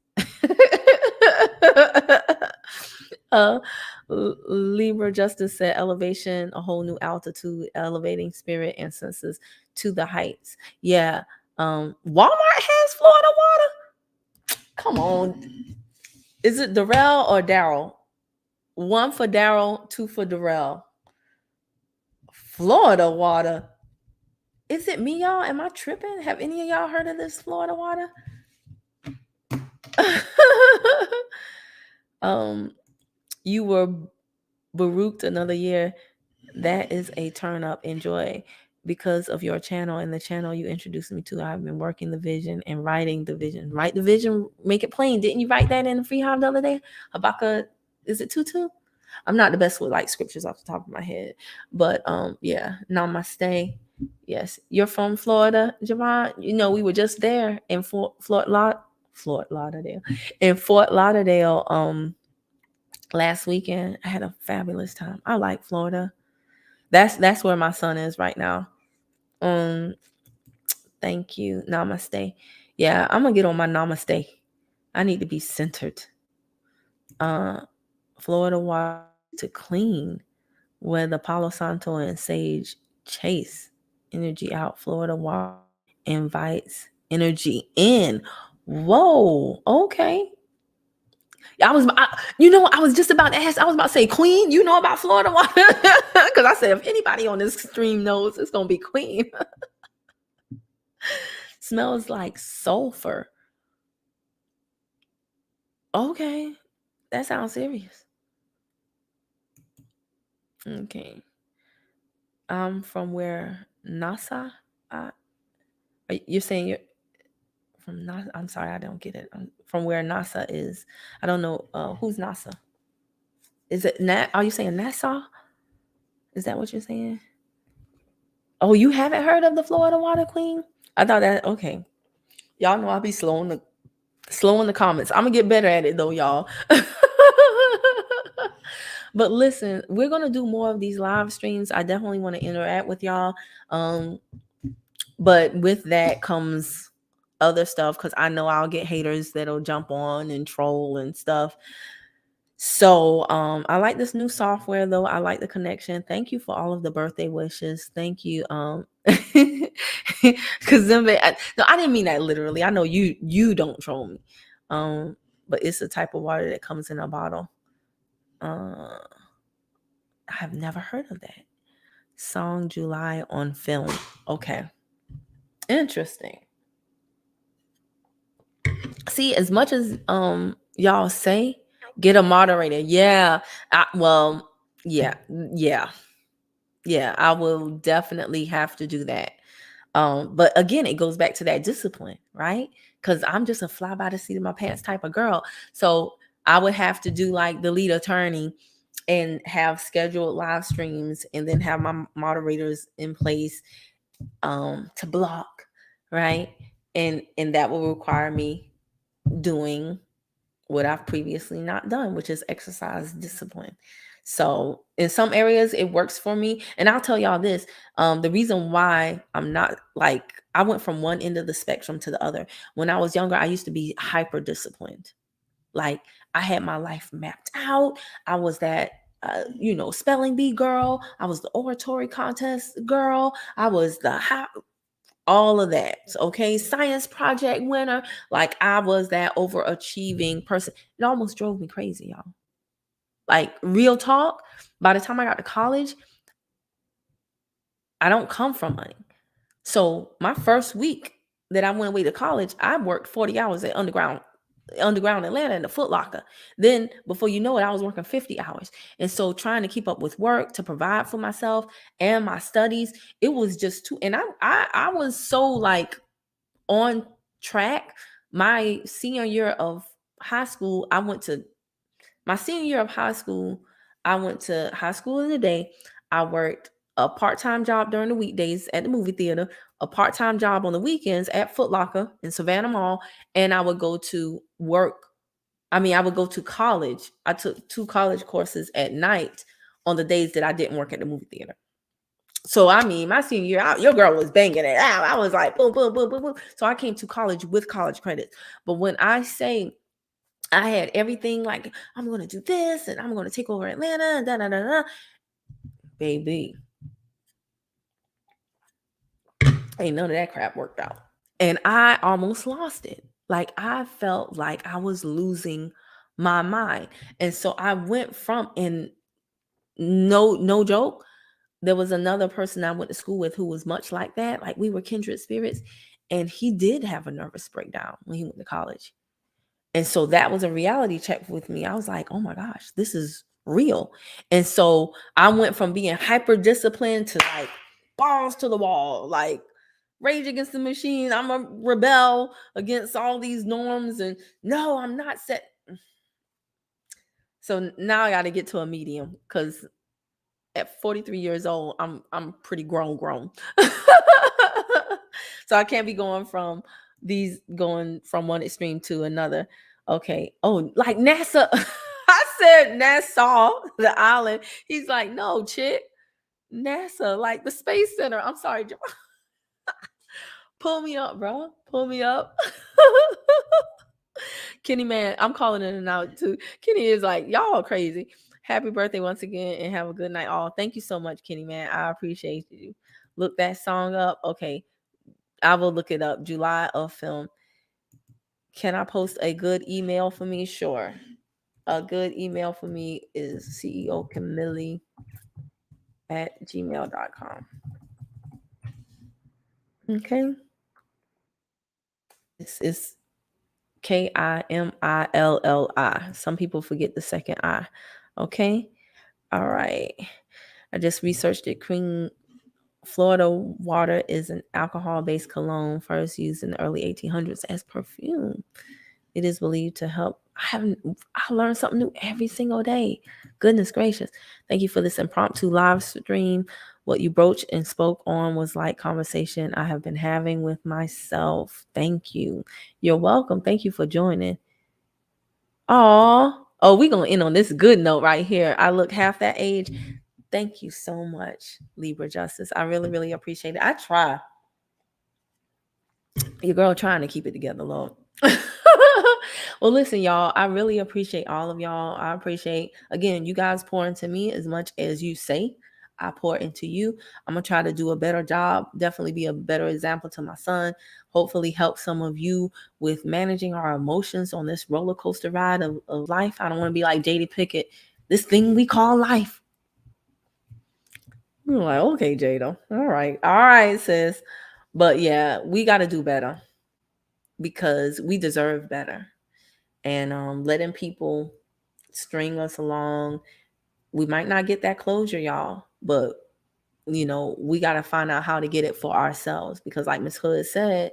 Libra Justice said elevation, a whole new altitude, elevating spirit and senses to the heights. Yeah. Walmart has Florida water. Come on. Is it Darrell or Daryl? 1 for Daryl, 2 for Darrell. Florida water. Is it me, y'all? Am I tripping? Have any of y'all heard of this Florida water? You were baruched another year. That is a turn up. Enjoy. Because of your channel and the channel you introduced me to, I've been working the vision and writing the vision. Write the vision, make it plain. Didn't you write that in the Free Hive the other day? Habakkuk, is it 2:2? I'm not the best with like scriptures off the top of my head. But yeah, namaste. Yes. You're from Florida, Javon? You know, we were just there in Fort Lauderdale. In Fort Lauderdale, last weekend. I had a fabulous time. I like Florida. That's where my son is right now. Thank you. Namaste. Yeah, I'm gonna get on my namaste. I need to be centered. Florida water to clean, where the Palo Santo and sage chase energy out. Florida water invites energy in. Whoa, okay. I was just about to ask. I was about to say, Queen, you know about Florida water? Because I said, if anybody on this stream knows, it's gonna be Queen. Smells like sulfur. Okay, that sounds serious. Okay, I'm from where NASA. You're saying you're from NASA? I'm sorry, I don't get it. From where NASA is. I don't know. Who's NASA? Is it Nat? Are you saying NASA? Is that what you're saying? Oh, you haven't heard of the Florida Water Queen? I thought that. Okay, y'all know I'll be slow in the comments. I'm gonna get better at it though, y'all. But listen, we're gonna do more of these live streams. I definitely want to interact with y'all. But with that comes other stuff, because I know I'll get haters that'll jump on and troll and stuff. So I like this new software though. I like the connection. Thank you for all of the birthday wishes. Thank you. Because no, I didn't mean that literally. I know you don't troll me. But it's the type of water that comes in a bottle. I have never heard of that. Song July on film. Okay. Interesting. See, as much as y'all say, get a moderator. Yeah. Yeah. I will definitely have to do that. But again, it goes back to that discipline, right? Because I'm just a fly by the seat of my pants type of girl. So I would have to do like the lead attorney and have scheduled live streams, and then have my moderators in place to block, right? And that will require me doing what I've previously not done, which is exercise discipline. So in some areas it works for me. And I'll tell y'all this, the reason why I'm not like, I went from one end of the spectrum to the other. When I was younger, I used to be hyper disciplined. Like I had my life mapped out. I was that spelling bee girl. I was the oratory contest girl. I was all of that. Okay. Science project winner. Like I was that overachieving person. It almost drove me crazy, y'all. Like real talk. By the time I got to college, I don't come from money. So my first week that I went away to college, I worked 40 hours at Underground Atlanta in the Foot Locker. Then before you know it, I was working 50 hours. And so trying to keep up with work to provide for myself and my studies, it was just too, and I was so like on track. My senior year of high school, I went to high school in the day. I worked a part-time job during the weekdays at the movie theater, a part-time job on the weekends at Foot Locker in Savannah Mall, and I would go to college. I took 2 college courses at night on the days that I didn't work at the movie theater. So, my senior year, your girl was banging it out. I was like, boom, boom, boom, boom, boom. So I came to college with college credits. But when I say I had everything, like, I'm going to do this and I'm going to take over Atlanta, da, da, da, da. Baby, ain't none of that crap worked out. And I almost lost it. Like, I felt like I was losing my mind. And so I went from, and no joke, there was another person I went to school with who was much like that. Like we were kindred spirits. And he did have a nervous breakdown when he went to college. And so that was a reality check with me. I was like, oh my gosh, this is real. And so I went from being hyper disciplined to like balls to the wall, like rage against the machine. I'm a rebel against all these norms. And no, I'm not set. So now I got to get to a medium, because at 43 years old, I'm pretty grown. So I can't be going from one extreme to another. Okay. Oh, like NASA. I said Nassau, the island. He's like, no, chick. NASA, like the Space Center. I'm sorry. Pull me up, bro. Pull me up. Kenny, man, I'm calling in and out too. Kenny is like, y'all are crazy. Happy birthday once again and have a good night all. Thank you so much, Kenny, man. I appreciate you. Look that song up. Okay. I will look it up. July of Film. Can I post a good email for me? Sure. A good email for me is CEO Camille at gmail.com. Okay. This is Kimilli. Some people forget the second I. Okay. All right. I just researched it. Clean Florida water is an alcohol-based cologne first used in the early 1800s as perfume. It is believed to help. I learned something new every single day. Goodness gracious. Thank you for this impromptu live stream. What you broached and spoke on was like conversation I have been having with myself. Thank you. You're welcome. Thank you for joining. Oh, we're going to end on this good note right here. I look half that age. Thank you so much, Libra Justice. I really, really appreciate it. I try. Your girl trying to keep it together, Lord. Well, listen, y'all, I really appreciate all of y'all. I appreciate, again, you guys pour into me as much as you say I pour into you. I'm going to try to do a better job, definitely be a better example to my son, hopefully help some of you with managing our emotions on this roller coaster ride of life. I don't want to be like J.D. Pickett, this thing we call life. I'm like, okay, Jada. All right, sis. But yeah, we got to do better because we deserve better. And letting people string us along, we might not get that closure, y'all, but we got to find out how to get it for ourselves, because like Miss Hood said,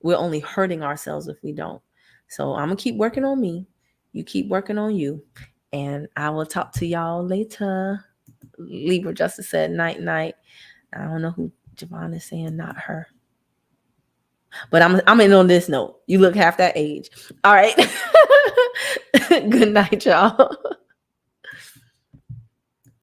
we're only hurting ourselves if we don't. So I'm gonna keep working on me, you keep working on you, and I will talk to y'all later. Libra Justice said night night. I don't know who Javon is saying, not her. But I'm in on this note. You look half that age. All right. Good night, y'all.